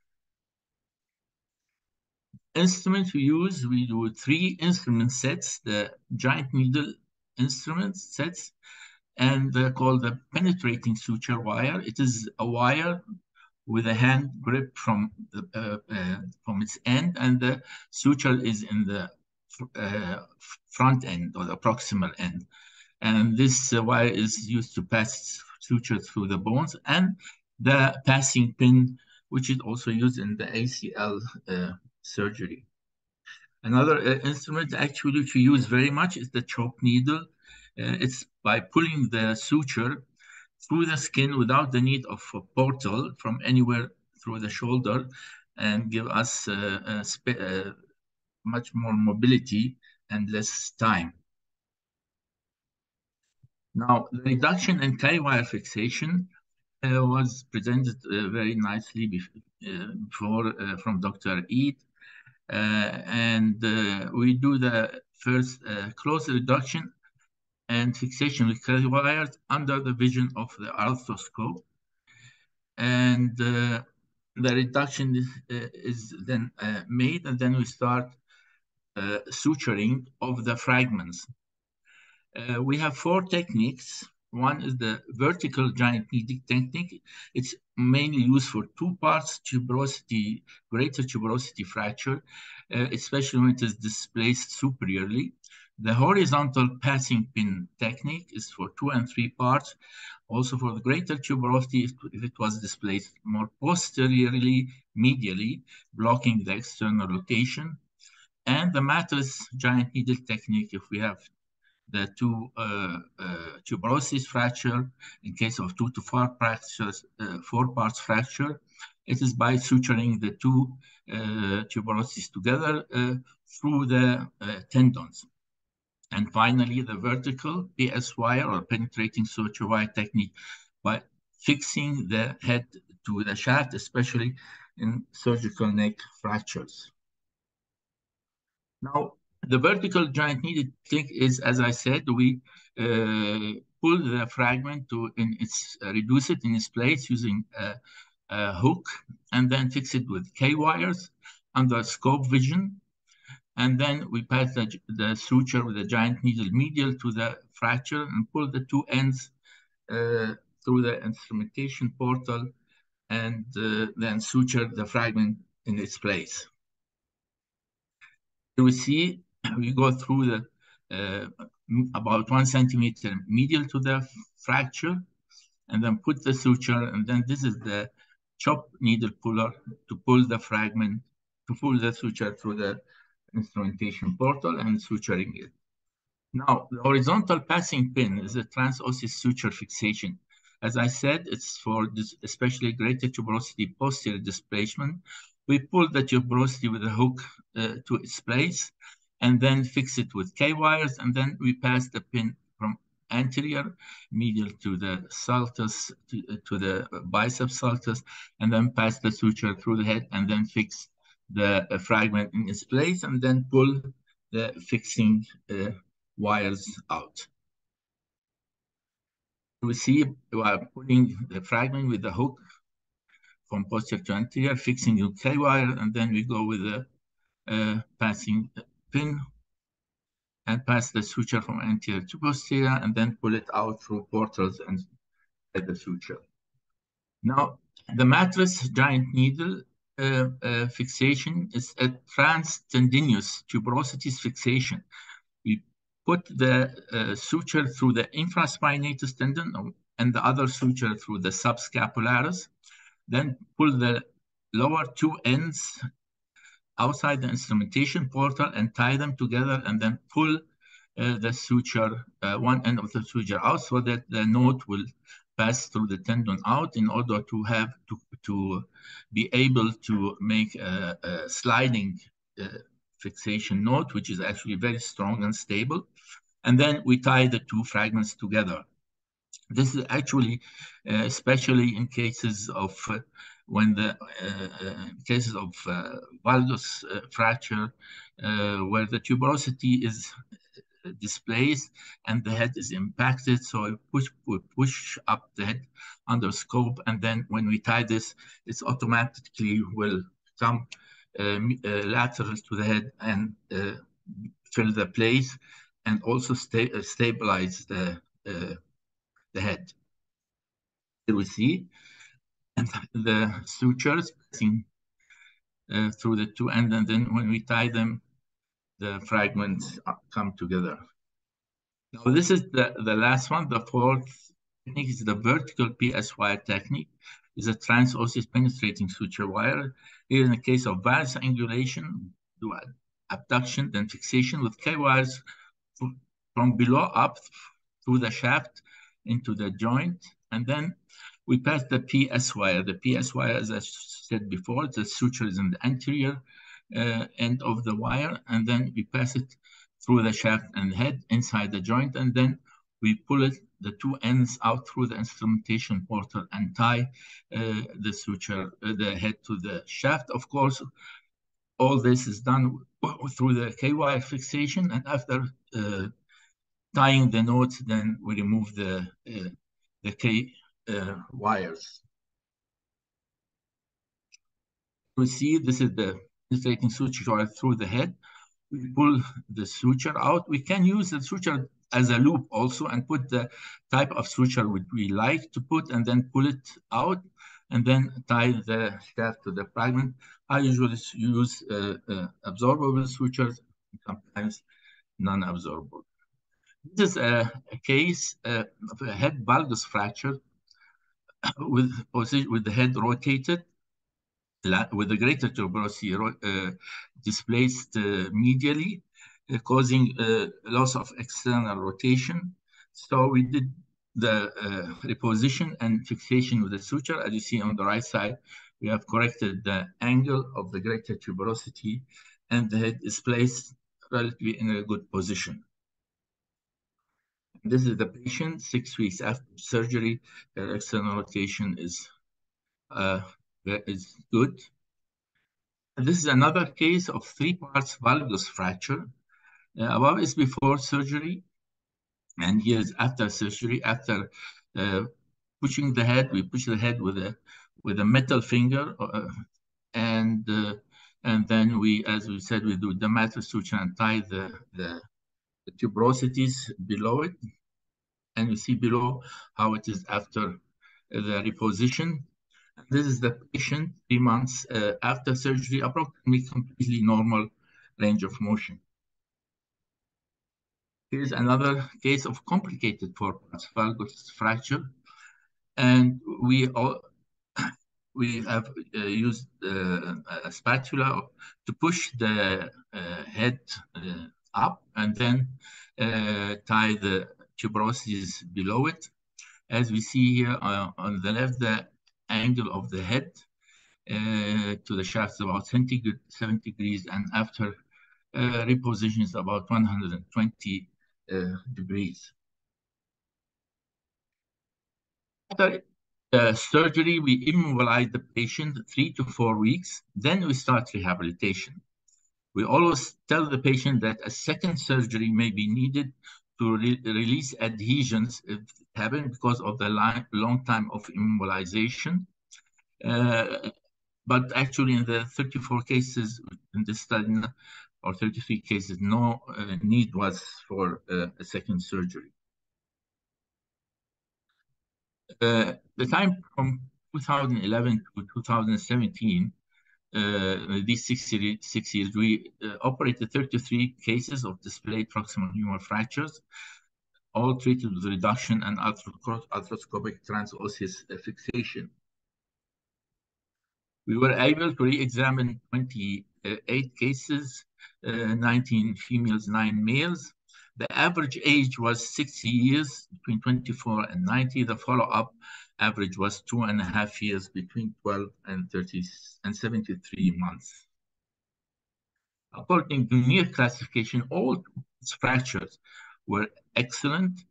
Speaker 5: Instruments we do 3 instrument sets, the giant needle instrument sets, and they're called the penetrating suture wire. It is a wire with a hand grip from its end, and the suture is in the front end or the proximal end. And this wire is used to pass suture through the bones, and the passing pin, which is also used in the ACL surgery. Another instrument actually which we use very much is the choke needle. It's by pulling the suture through the skin without the need of a portal from anywhere through the shoulder, and give us much more mobility and less time. Now, the reduction and K-wire fixation was presented very nicely before from Dr. Eid. We do the first close reduction and fixation with K-wires under the vision of the arthroscope. And the reduction is then made, and then we start suturing of the fragments. We have 4 techniques. One is the vertical giant needle technique. It's mainly used for 2 parts tuberosity, greater tuberosity fracture, especially when it is displaced superiorly. The horizontal passing pin technique is for 2 and 3 parts, also for the greater tuberosity if it was displaced more posteriorly, medially, blocking the external rotation. And the mattress giant needle technique, if we have the 2 tuberosis fracture, in case of 2 to 4 fractures, 4 parts fracture, it is by suturing the 2 tuberoses together through the tendons. And finally, the vertical PS wire or penetrating suture wire technique by fixing the head to the shaft, especially in surgical neck fractures. Now, the vertical giant needle technique is, as I said, we pull the fragment to reduce it in its place using a hook, and then fix it with K-wires under scope vision. And then we pass the suture with the giant needle medial to the fracture and pull the two ends through the instrumentation portal and then suture the fragment in its place. You will see we go through the about 1 centimeter medial to the fracture and then put the suture, and then this is the chop needle puller to pull the fragment, to pull the suture through the instrumentation portal and suturing it. Now, the horizontal passing pin is a transosseous suture fixation. As I said, it's for this especially greater tuberosity posterior displacement. We pull the tuberosity with a hook to its place and then fix it with K-wires, and then we pass the pin from anterior medial to the sulcus, to the biceps sulcus, and then pass the suture through the head and then fix the fragment in its place and then pull the fixing wires out. We see we are pulling the fragment with the hook from posterior to anterior, fixing the K-wire, and then we go with the passing pin and pass the suture from anterior to posterior and then pull it out through portals and at the suture. Now, the mattress giant needle fixation is a transtendinous tuberosities fixation. We put the suture through the infraspinatus tendon and the other suture through the subscapularis, then pull the lower two ends outside the instrumentation portal and tie them together and then pull the suture, one end of the suture out so that the knot will pass through the tendon out in order to have to be able to make a sliding fixation knot, which is actually very strong and stable. And then we tie the two fragments together. This is actually, especially in cases of when the cases of valgus fracture, where the tuberosity is displaced and the head is impacted. So we push up the head under scope, and then when we tie this, it automatically will come lateral to the head and fill the place and also stabilize the head. Here we see and the sutures passing through the two ends, and then when we tie them, the fragments come together. Now this is the last one. The fourth technique is the vertical PS wire technique. It's a transosseous penetrating suture wire. Here in the case of varus angulation, do abduction, then fixation with K-wires from below up through the shaft into the joint, and then we pass the PS wire. The PS wire, as I said before, the suture is in the anterior end of the wire, and then we pass it through the shaft and head inside the joint, and then we pull it, the two ends out through the instrumentation portal and tie the suture, the head to the shaft. Of course, all this is done through the K-wire fixation, and after tying the knots, then we remove the K wires. We see this is the penetrating suture wire through the head. We pull the suture out. We can use the suture as a loop also and put the type of suture we like to put and then pull it out and then tie the shaft to the fragment. I usually use absorbable sutures, sometimes non-absorbable. This is a case of a head valgus fracture with the head rotated, with the greater tuberosity displaced medially, causing loss of external rotation. So we did the reposition and fixation with the suture. As you see on the right side, we have corrected the angle of the greater tuberosity, and the head is placed relatively in a good position. This is the patient 6 weeks after surgery. Their external rotation is good. And this is another case of 3 parts valgus fracture. Above is before surgery, and here is after surgery. After pushing the head, we push the head with a metal finger, and And then we, as we said, we do the matrix suture and tie the tuberosities below it. And you see below how it is after the reposition. This is the patient 3 months after surgery, approximately completely normal range of motion. Here's another case of complicated four-parts valgus fracture. And we have used a spatula to push the head up and then tie the tuberosities below it. As we see here on the left, the angle of the head to the shaft is about 7 degrees, and after reposition is about 120 degrees. After surgery, we immobilize the patient 3 to 4 weeks, then we start rehabilitation. We always tell the patient that a second surgery may be needed to release adhesions if it happens because of the long time of immobilization. But actually, in the 34 cases in this study, or 33 cases, no need was for a second surgery. The time from 2011 to 2017, these 6 years, we operated 33 cases of displayed proximal humeral fractures, all treated with reduction and arthroscopic transosseous fixation. We were able to re-examine 28 cases, 19 females, 9 males. The average age was 60 years, between 24 and 90. The follow-up average was 2.5 years, between 12 and 73 months. According to Neer classification, all fractures were excellent.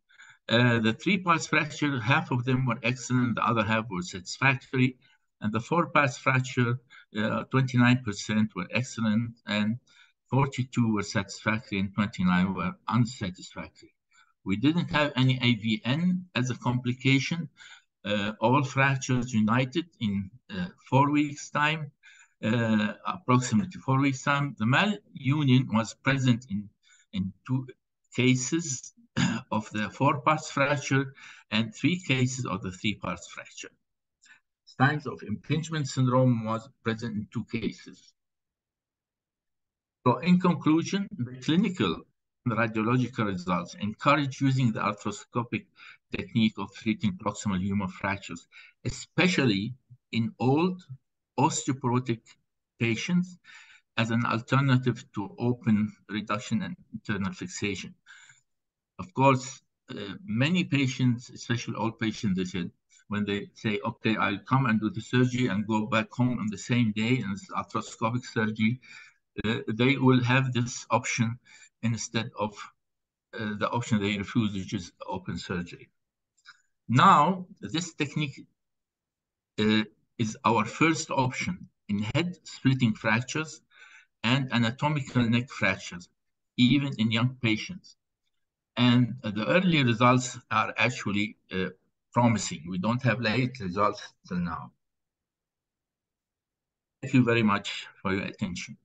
Speaker 5: The 3 parts fracture, half of them were excellent, the other half were satisfactory. And the 4 parts fracture, 29% were excellent, and 42 were satisfactory, and 29 were unsatisfactory. We didn't have any AVN as a complication. All fractures united in 4 weeks' time, approximately 4 weeks' time. The malunion was present in 2 cases of the 4 parts fracture and 3 cases of the 3 parts fracture. Signs of impingement syndrome was present in 2 cases. So in conclusion, the clinical and radiological results encourage using the arthroscopic technique of treating proximal humeral fractures, especially in old osteoporotic patients, as an alternative to open reduction and internal fixation. Of course, many patients, especially old patients, they said, when they say, okay, I'll come and do the surgery and go back home on the same day, and it's arthroscopic surgery, they will have this option instead of the option they refuse, which is open surgery. Now, this technique is our first option in head splitting fractures and anatomical neck fractures, even in young patients. And the early results are actually promising. We don't have late results till now. Thank you very much for your attention.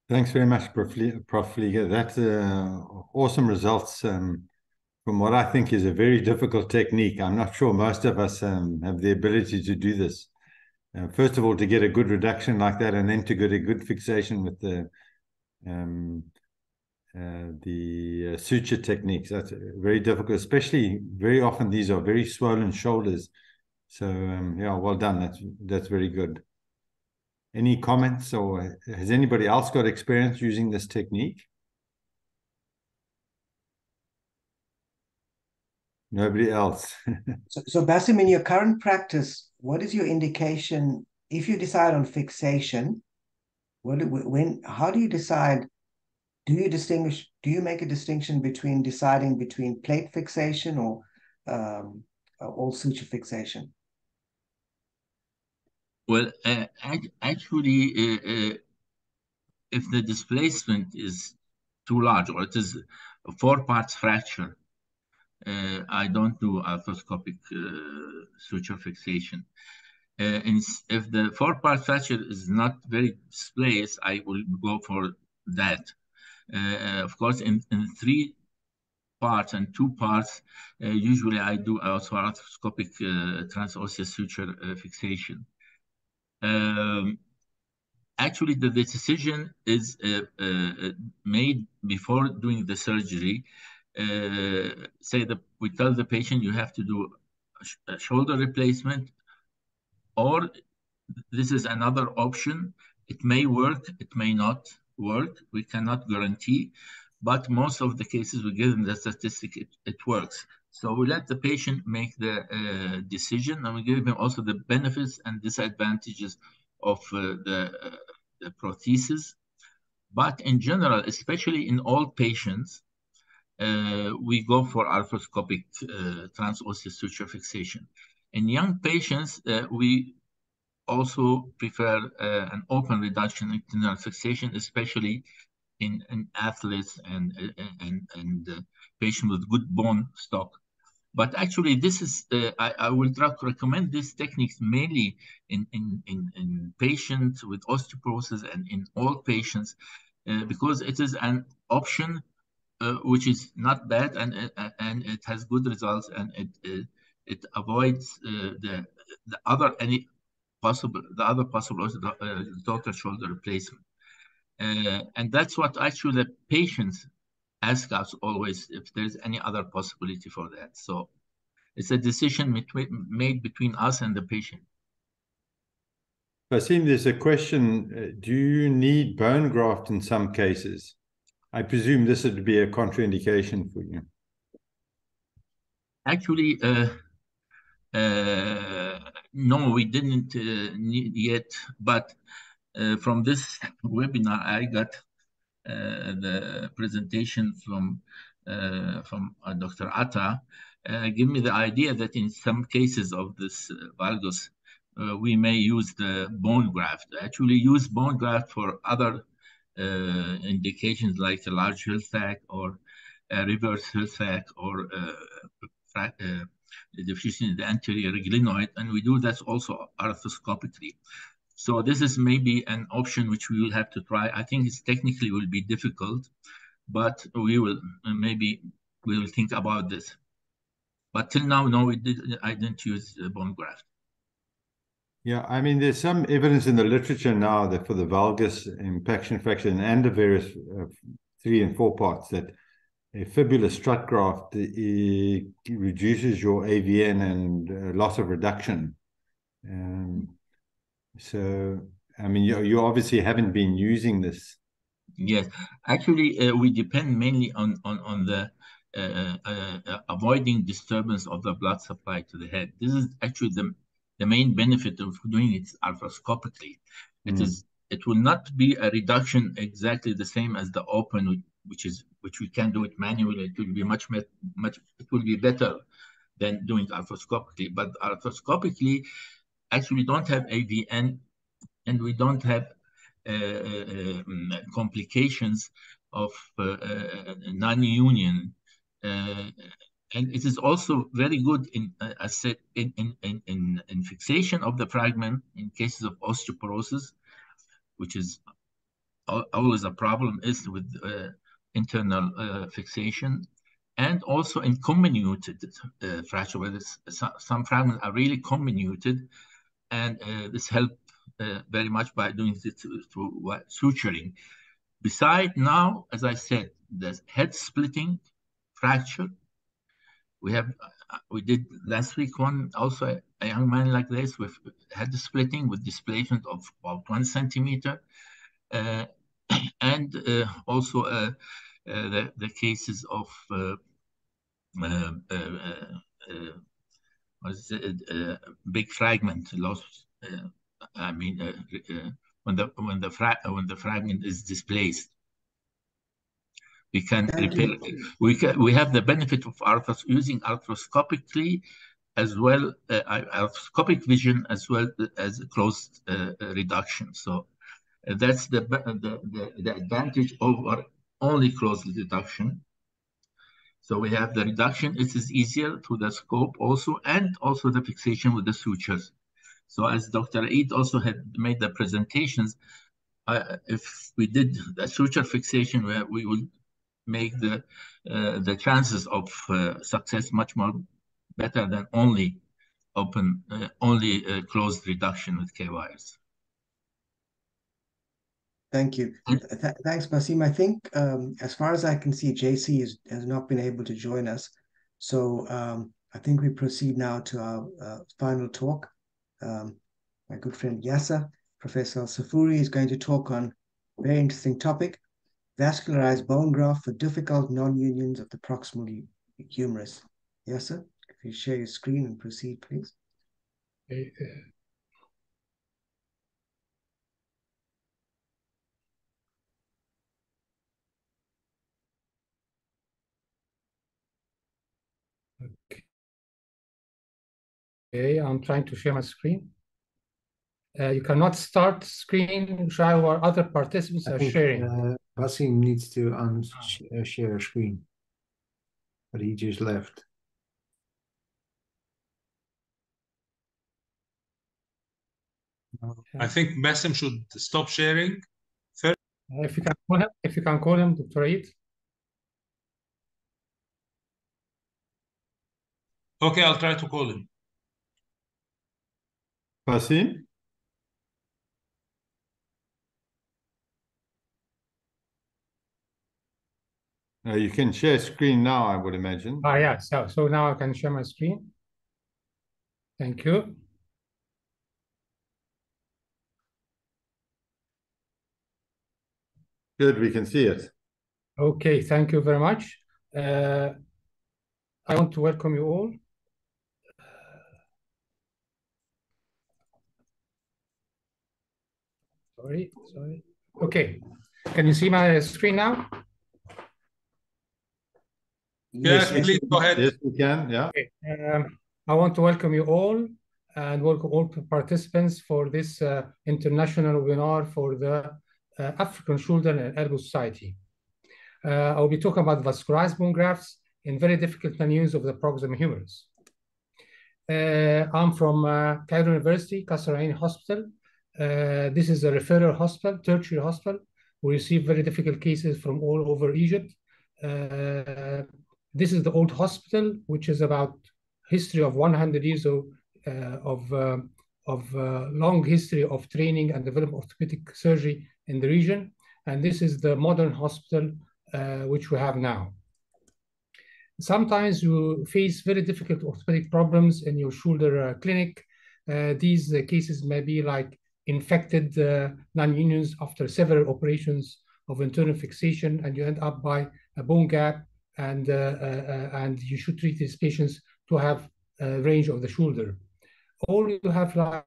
Speaker 11: Thanks very much, Prof. Flieger. That's awesome results from what I think is a very difficult technique. I'm not sure most of us have the ability to do this. First of all, to get a good reduction like that, and then to get a good fixation with the suture techniques. That's very difficult, especially very often these are very swollen shoulders. So yeah, well done. That's very good. Any comments, or has anybody else got experience using this technique? Nobody else.
Speaker 6: So Basim, in your current practice, what is your indication if you decide on fixation? How do you decide? Do you distinguish? Do you make a distinction between deciding between plate fixation or all suture fixation?
Speaker 5: Well, actually, if the displacement is too large, or it is a 4 parts fracture, I don't do arthroscopic suture fixation. If the 4-part fracture is not very displaced, I will go for that. Of course, in 3 parts and 2 parts, usually I do also arthroscopic transosseous suture fixation. Actually, the decision is made before doing the surgery. Say that we tell the patient you have to do a shoulder replacement, or this is another option. It may work, it may not work. We cannot guarantee, but most of the cases we give them the statistic, it works. So we let the patient make the decision, and we give them also the benefits and disadvantages of the prosthesis. But in general, especially in old patients, we go for arthroscopic transosseous suture fixation. In young patients, we also prefer an open reduction internal fixation, especially in athletes and patients with good bone stock. But actually, this is I will recommend these techniques mainly in patients with osteoporosis and in old patients because it is an option which is not bad, and it has good results, and it avoids the other possible total shoulder replacement. And that's what actually the patients ask us always, if there's any other possibility for that. So it's a decision made between us and the patient.
Speaker 11: Basim, there's a question, do you need bone graft in some cases? I presume this would be a contraindication for you.
Speaker 5: Actually, no, we didn't need yet, but from this webinar, I got the presentation from Dr. Atta, give me the idea that in some cases of this valgus, we may use the bone graft. Actually, use bone graft for other indications like a large hill sac or a reverse hill sac or deficiency in the anterior glenoid, and we do that also arthroscopically. So this is maybe an option which we will have to try. I think it's technically will be difficult, but we will think about this. But till now, no, I didn't use bone graft.
Speaker 11: Yeah, I mean, there's some evidence in the literature now that for the valgus impaction fracture and the various 3 and 4 parts, that a fibular strut graft reduces your AVN and loss of reduction. So, I mean, you obviously haven't been using this.
Speaker 5: Yes, actually, we depend mainly on the avoiding disturbance of the blood supply to the head. This is actually the main benefit of doing it arthroscopically. It will not be a reduction exactly the same as the open, which we can do it manually. It will be much it will be better than doing arthroscopically. But arthroscopically, actually, we don't have AVN, and we don't have complications of non-union. And it is also very good in fixation of the fragment in cases of osteoporosis, which is always a problem is with internal fixation, and also in comminuted fracture, where some fragments are really comminuted, and this helps very much by doing it through suturing. Besides now, as I said, the head splitting fracture. We did last week one, also a young man like this with head splitting with displacement of about 1 centimeter. And also the cases of big fragment loss. I mean, when the fragment is displaced, we can repair. We have the benefit of using arthroscopically as well, arthroscopic vision as well as closed reduction. So that's the advantage over only closed reduction. So we have the reduction. It is easier to the scope also, and also the fixation with the sutures. So as Dr. Eid also had made the presentations, if we did the suture fixation, we would make the chances of success much more better than only closed reduction with K-wires.
Speaker 6: Thank you. Thanks, Basim. I think as far as I can see, JC has not been able to join us. So I think we proceed now to our final talk. My good friend Yasser, Professor Al-Safuri, is going to talk on a very interesting topic, vascularized bone graft for difficult non-unions of the proximal humerus. Yasser, if you share your screen and proceed, please.
Speaker 7: Okay, I'm trying to share my screen. You cannot start screen while other participants are sharing.
Speaker 8: Basim needs to share screen, but he just left.
Speaker 9: I think Basim should stop sharing first.
Speaker 7: If you can call him, Dr. Eid.
Speaker 9: Okay, I'll try to call him.
Speaker 11: Basim? You can share screen now, I would imagine.
Speaker 7: Yeah, so now I can share my screen. Thank you.
Speaker 11: Good, we can see it.
Speaker 7: Okay, thank you very much. I want to welcome you all. Sorry. Okay, can you see my screen now?
Speaker 9: Yes, please go ahead.
Speaker 11: Yes, we can, yeah.
Speaker 7: Okay. I want to welcome you all and welcome all participants for this international webinar for the African Shoulder and Elbow Society. I will be talking about vascularized bone grafts in very difficult non-use of the proximal humerus. I'm from Cairo University, Kasarain Hospital. This is a referral hospital, tertiary hospital. We receive very difficult cases from all over Egypt. This is the old hospital, which is about history of 100 years of long history of training and development of orthopedic surgery in the region. And this is the modern hospital which we have now. Sometimes you face very difficult orthopedic problems in your shoulder clinic. These cases may be like infected non-unions after several operations of internal fixation, and you end up by a bone gap, and you should treat these patients to have a range of the shoulder. Or you have like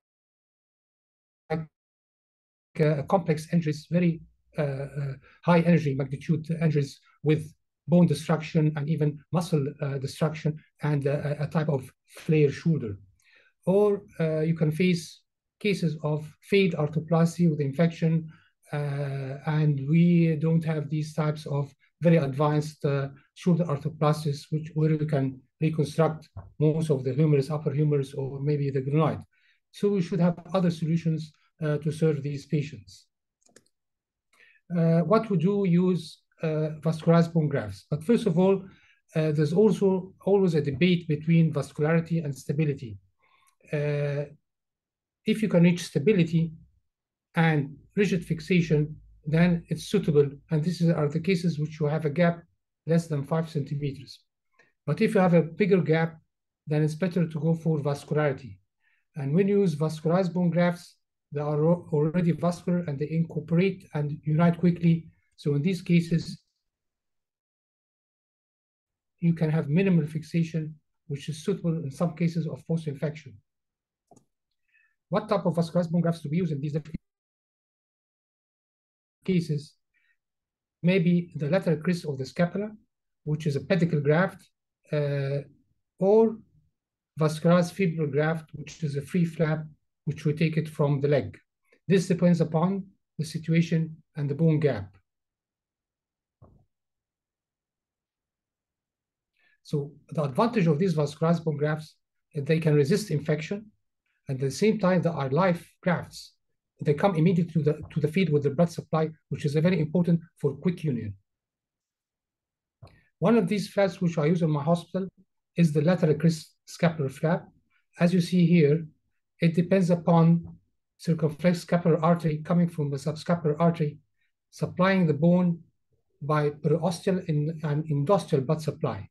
Speaker 7: complex injuries, very high energy magnitude injuries with bone destruction and even muscle destruction and a type of flare shoulder. Or you can face cases of failed arthroplasty with infection, and we don't have these types of very advanced shoulder arthroplasties where we can reconstruct most of the humerus, upper humerus, or maybe the glenoid. So we should have other solutions to serve these patients. What we do use vascularized bone grafts. But first of all, there's also always a debate between vascularity and stability. If you can reach stability and rigid fixation, then it's suitable. And these are the cases which you have a gap less than 5 centimeters. But if you have a bigger gap, then it's better to go for vascularity. And when you use vascularized bone grafts, they are already vascular and they incorporate and unite quickly. So in these cases, you can have minimal fixation, which is suitable in some cases of post-infection. What type of vascularized bone grafts to be used in these different cases? Maybe the lateral crest of the scapula, which is a pedicle graft, or vascularized fibular graft, which is a free flap, which we take it from the leg. This depends upon the situation and the bone gap. So the advantage of these vascularized bone grafts is they can resist infection, and at the same time they are live grafts. They come immediately to the feet with the blood supply, which is very important for quick union. One of these flaps which I use in my hospital is the lateral crest scapular flap. As you see here, it depends upon circumflex scapular artery coming from the subscapular artery, supplying the bone by periosteal and endosteal blood supply.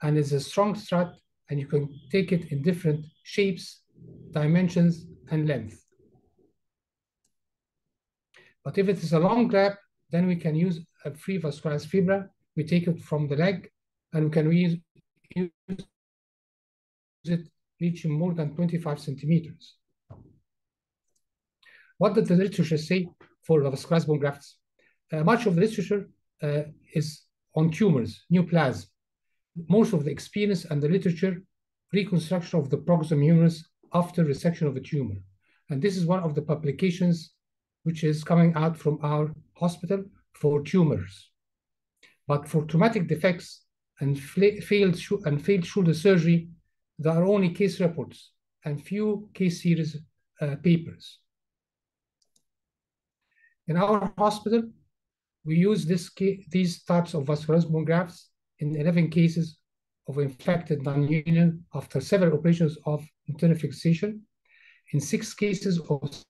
Speaker 7: And it's a strong strut, and you can take it in different shapes, dimensions, and length. But if it is a long graft, then we can use a free vascularized fibra. We take it from the leg, and we can use it reaching more than 25 centimeters. What did the literature say for the vascularized bone grafts? Much of the literature is on tumors, neoplasm. Most of the experience and the literature, reconstruction of the proximal humerus after resection of a tumor. And this is one of the publications which is coming out from our hospital for tumors. But for traumatic defects and failed shoulder surgery, there are only case reports and few case series papers. In our hospital, we use these types of vascularized bone grafts in 11 cases of infected non-union after several operations of internal fixation, in 6 cases of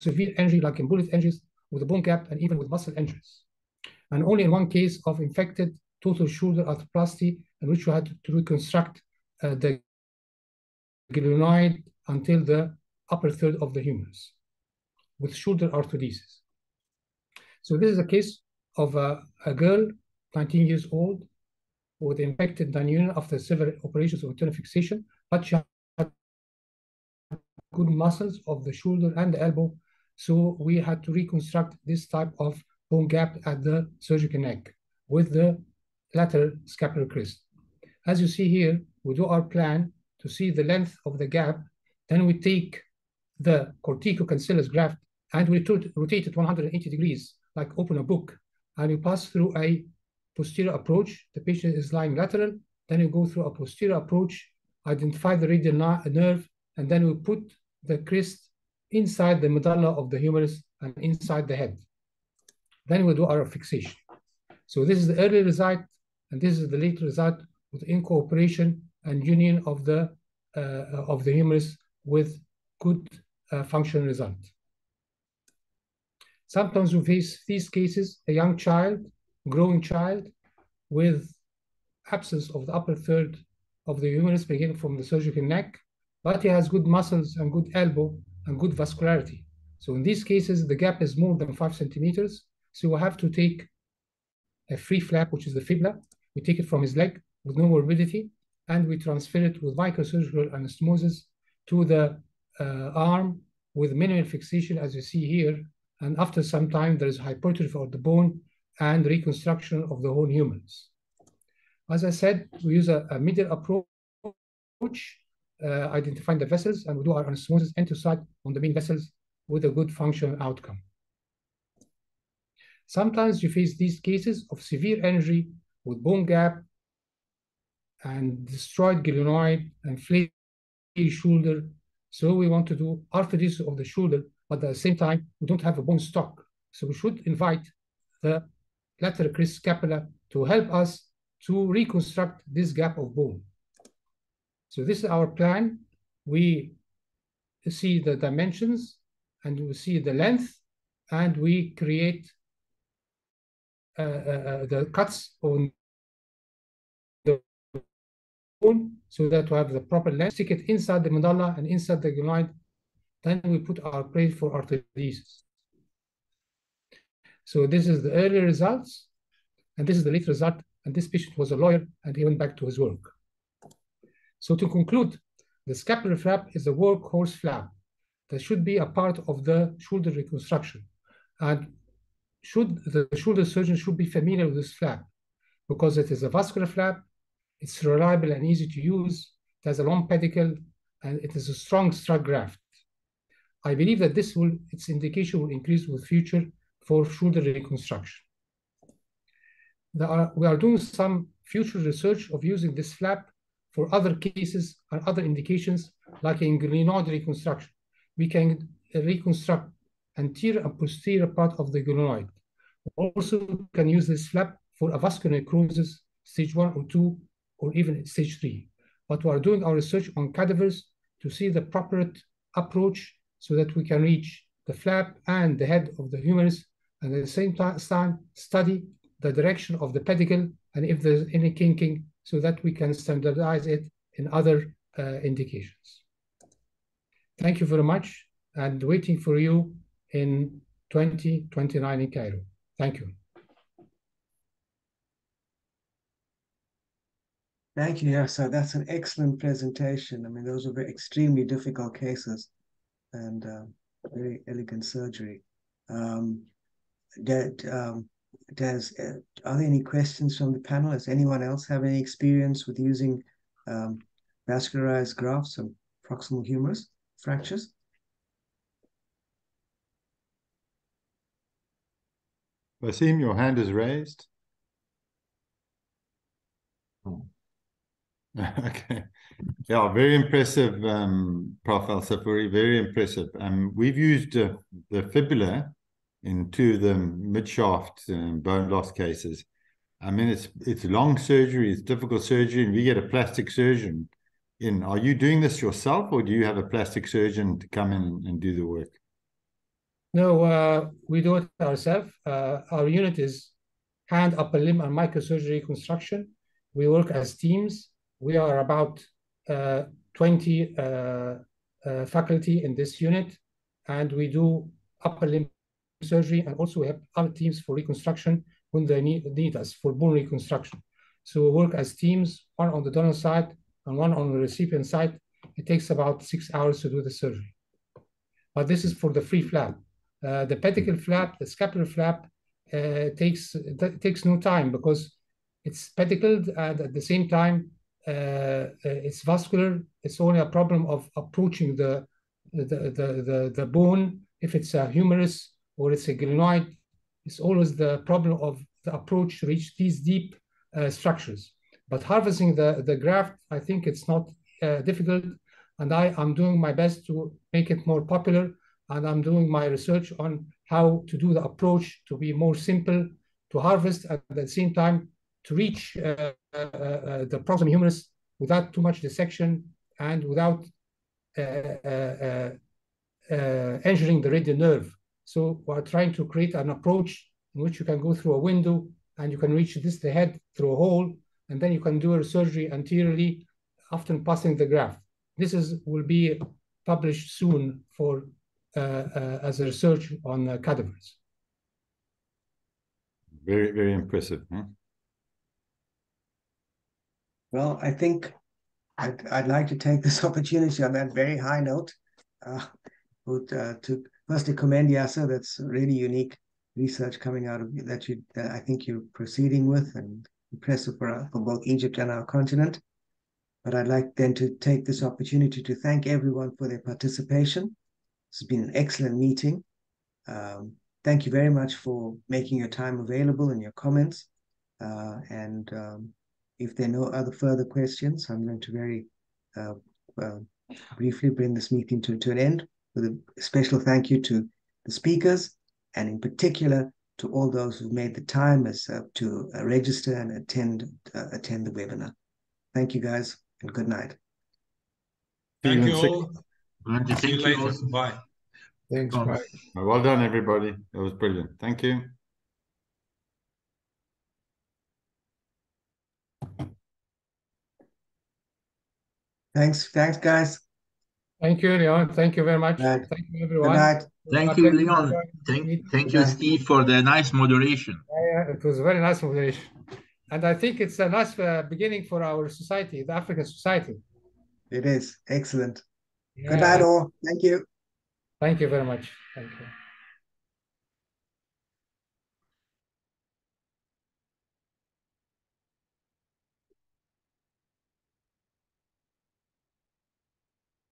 Speaker 7: severe injury, like in bullet injuries with a bone gap and even with muscle injuries. And only in 1 case of infected total shoulder arthroplasty, in which we had to reconstruct the glenoid until the upper third of the humerus with shoulder arthrodesis. So this is a case of a girl, 19 years old, with infected non-union after several operations of internal fixation, but she had good muscles of the shoulder and the elbow, so we had to reconstruct this type of bone gap at the surgical neck with the lateral scapular crest. As you see here, we do our plan to see the length of the gap, then we take the corticocancellous graft and we rotate it 180 degrees, like open a book, and you pass through a posterior approach. The patient is lying lateral, then you go through a posterior approach, identify the radial nerve, and then we put the crest inside the medulla of the humerus and inside the head. Then we do our fixation. So this is the early result, and this is the late result with incorporation and union of the humerus with good functional result. Sometimes we face these cases, a young child, growing child, with abscess of the upper third of the humerus beginning from the surgical neck, but he has good muscles and good elbow and good vascularity. So in these cases, the gap is more than 5 centimeters. So we have to take a free flap, which is the fibula. We take it from his leg with no morbidity, and we transfer it with microsurgical anastomosis to the arm with minimal fixation, as you see here. And after some time, there is hypertrophy of the bone and reconstruction of the whole humerus. As I said, we use a medial approach, identifying the vessels, and we do our anastomosis end-to-side on the main vessels with a good functional outcome. Sometimes you face these cases of severe injury with bone gap and destroyed glenoid and flaky shoulder. So we want to do arthrodesis of the shoulder, but at the same time, we don't have a bone stock. So we should invite the lateral crest scapula to help us to reconstruct this gap of bone. So this is our plan. We see the dimensions and we see the length, and we create the cuts on the bone so that we have the proper length. Stick it inside the medulla and inside the glenoid. Then we put our plate for arthrodesis. So this is the early results, and this is the late result. And this patient was a lawyer, and he went back to his work. So to conclude, the scapular flap is a workhorse flap that should be a part of the shoulder reconstruction. And the shoulder surgeon should be familiar with this flap because it is a vascular flap, it's reliable and easy to use, it has a long pedicle, and it is a strong strut graft. I believe that its indication will increase with future for shoulder reconstruction. we are doing some future research of using this flap for other cases and other indications, like in glenoid reconstruction. We can reconstruct anterior and posterior part of the glenoid. Also can use this flap for avascular necrosis, stage 1 or 2, or even stage 3. But we are doing our research on cadavers to see the proper approach so that we can reach the flap and the head of the humerus, and at the same time study the direction of the pedicle and if there's any kinking, so that we can standardize it in other indications. Thank you very much, and waiting for you in 2029 in Cairo. Thank you.
Speaker 6: Thank you. Yeah, so that's an excellent presentation. I mean, those are extremely difficult cases and very elegant surgery. Are there any questions from the panel? Does anyone else have any experience with using vascularized grafts and proximal humerus fractures?
Speaker 11: Wasim, your hand is raised. Oh. Okay. Yeah, very impressive, Prof. Al-Safuri, very impressive. We've used the fibula in two of the mid-shaft bone loss cases. I mean, it's long surgery, it's difficult surgery, and we get a plastic surgeon in. Are you doing this yourself, or do you have a plastic surgeon to come in and do the work?
Speaker 7: No, we do it ourselves. Our unit is hand, upper limb, and microsurgery reconstruction. We work as teams. We are about 20 faculty in this unit, and we do upper limb surgery, and also we have other teams for reconstruction when they need us for bone reconstruction. So we work as teams, one on the donor side and one on the recipient side. It takes about 6 hours to do the surgery. But this is for the free flap. The pedicle flap, the scapular flap, takes no time because it's pedicled, and at the same time it's vascular. It's only a problem of approaching the bone. If it's a humerus or it's a glenoid, it's always the problem of the approach to reach these deep structures. But harvesting the graft, I think it's not difficult, and I'm doing my best to make it more popular, and I'm doing my research on how to do the approach to be more simple to harvest, at the same time to reach the proximal humerus without too much dissection and without injuring the radial nerve. So we're trying to create an approach in which you can go through a window and you can reach the head through a hole, and then you can do a surgery anteriorly, often passing the graft. This will be published soon for as a research on cadavers.
Speaker 11: Very, very impressive. Huh?
Speaker 6: Well, I think I'd like to take this opportunity on that very high note to firstly commend Yasser. That's really unique research coming out of that I think you're proceeding with, and impressive for both Egypt and our continent. But I'd like then to take this opportunity to thank everyone for their participation. It's been an excellent meeting. Thank you very much for making your time available and your comments. If there are no other further questions, I'm going to very briefly bring this meeting to an end with a special thank you to the speakers, and in particular to all those who've made the time to register and attend the webinar. Thank you, guys, and good night.
Speaker 9: Thank you all.
Speaker 5: See
Speaker 9: you later. Bye.
Speaker 8: Thanks. Bye.
Speaker 11: Well done, everybody. That was brilliant. Thank you.
Speaker 6: Thanks, guys.
Speaker 7: Thank you, Leon. Thank you very much. Thank you, everyone.
Speaker 6: Good night.
Speaker 5: Thank you, Leon. Thank you, Steve, for the nice moderation.
Speaker 7: Yeah, it was a very nice moderation. And I think it's a nice beginning for our society, the African society.
Speaker 6: It is. Excellent.
Speaker 7: Yeah.
Speaker 6: Good night, all. Thank you.
Speaker 7: Thank you very much. Thank you.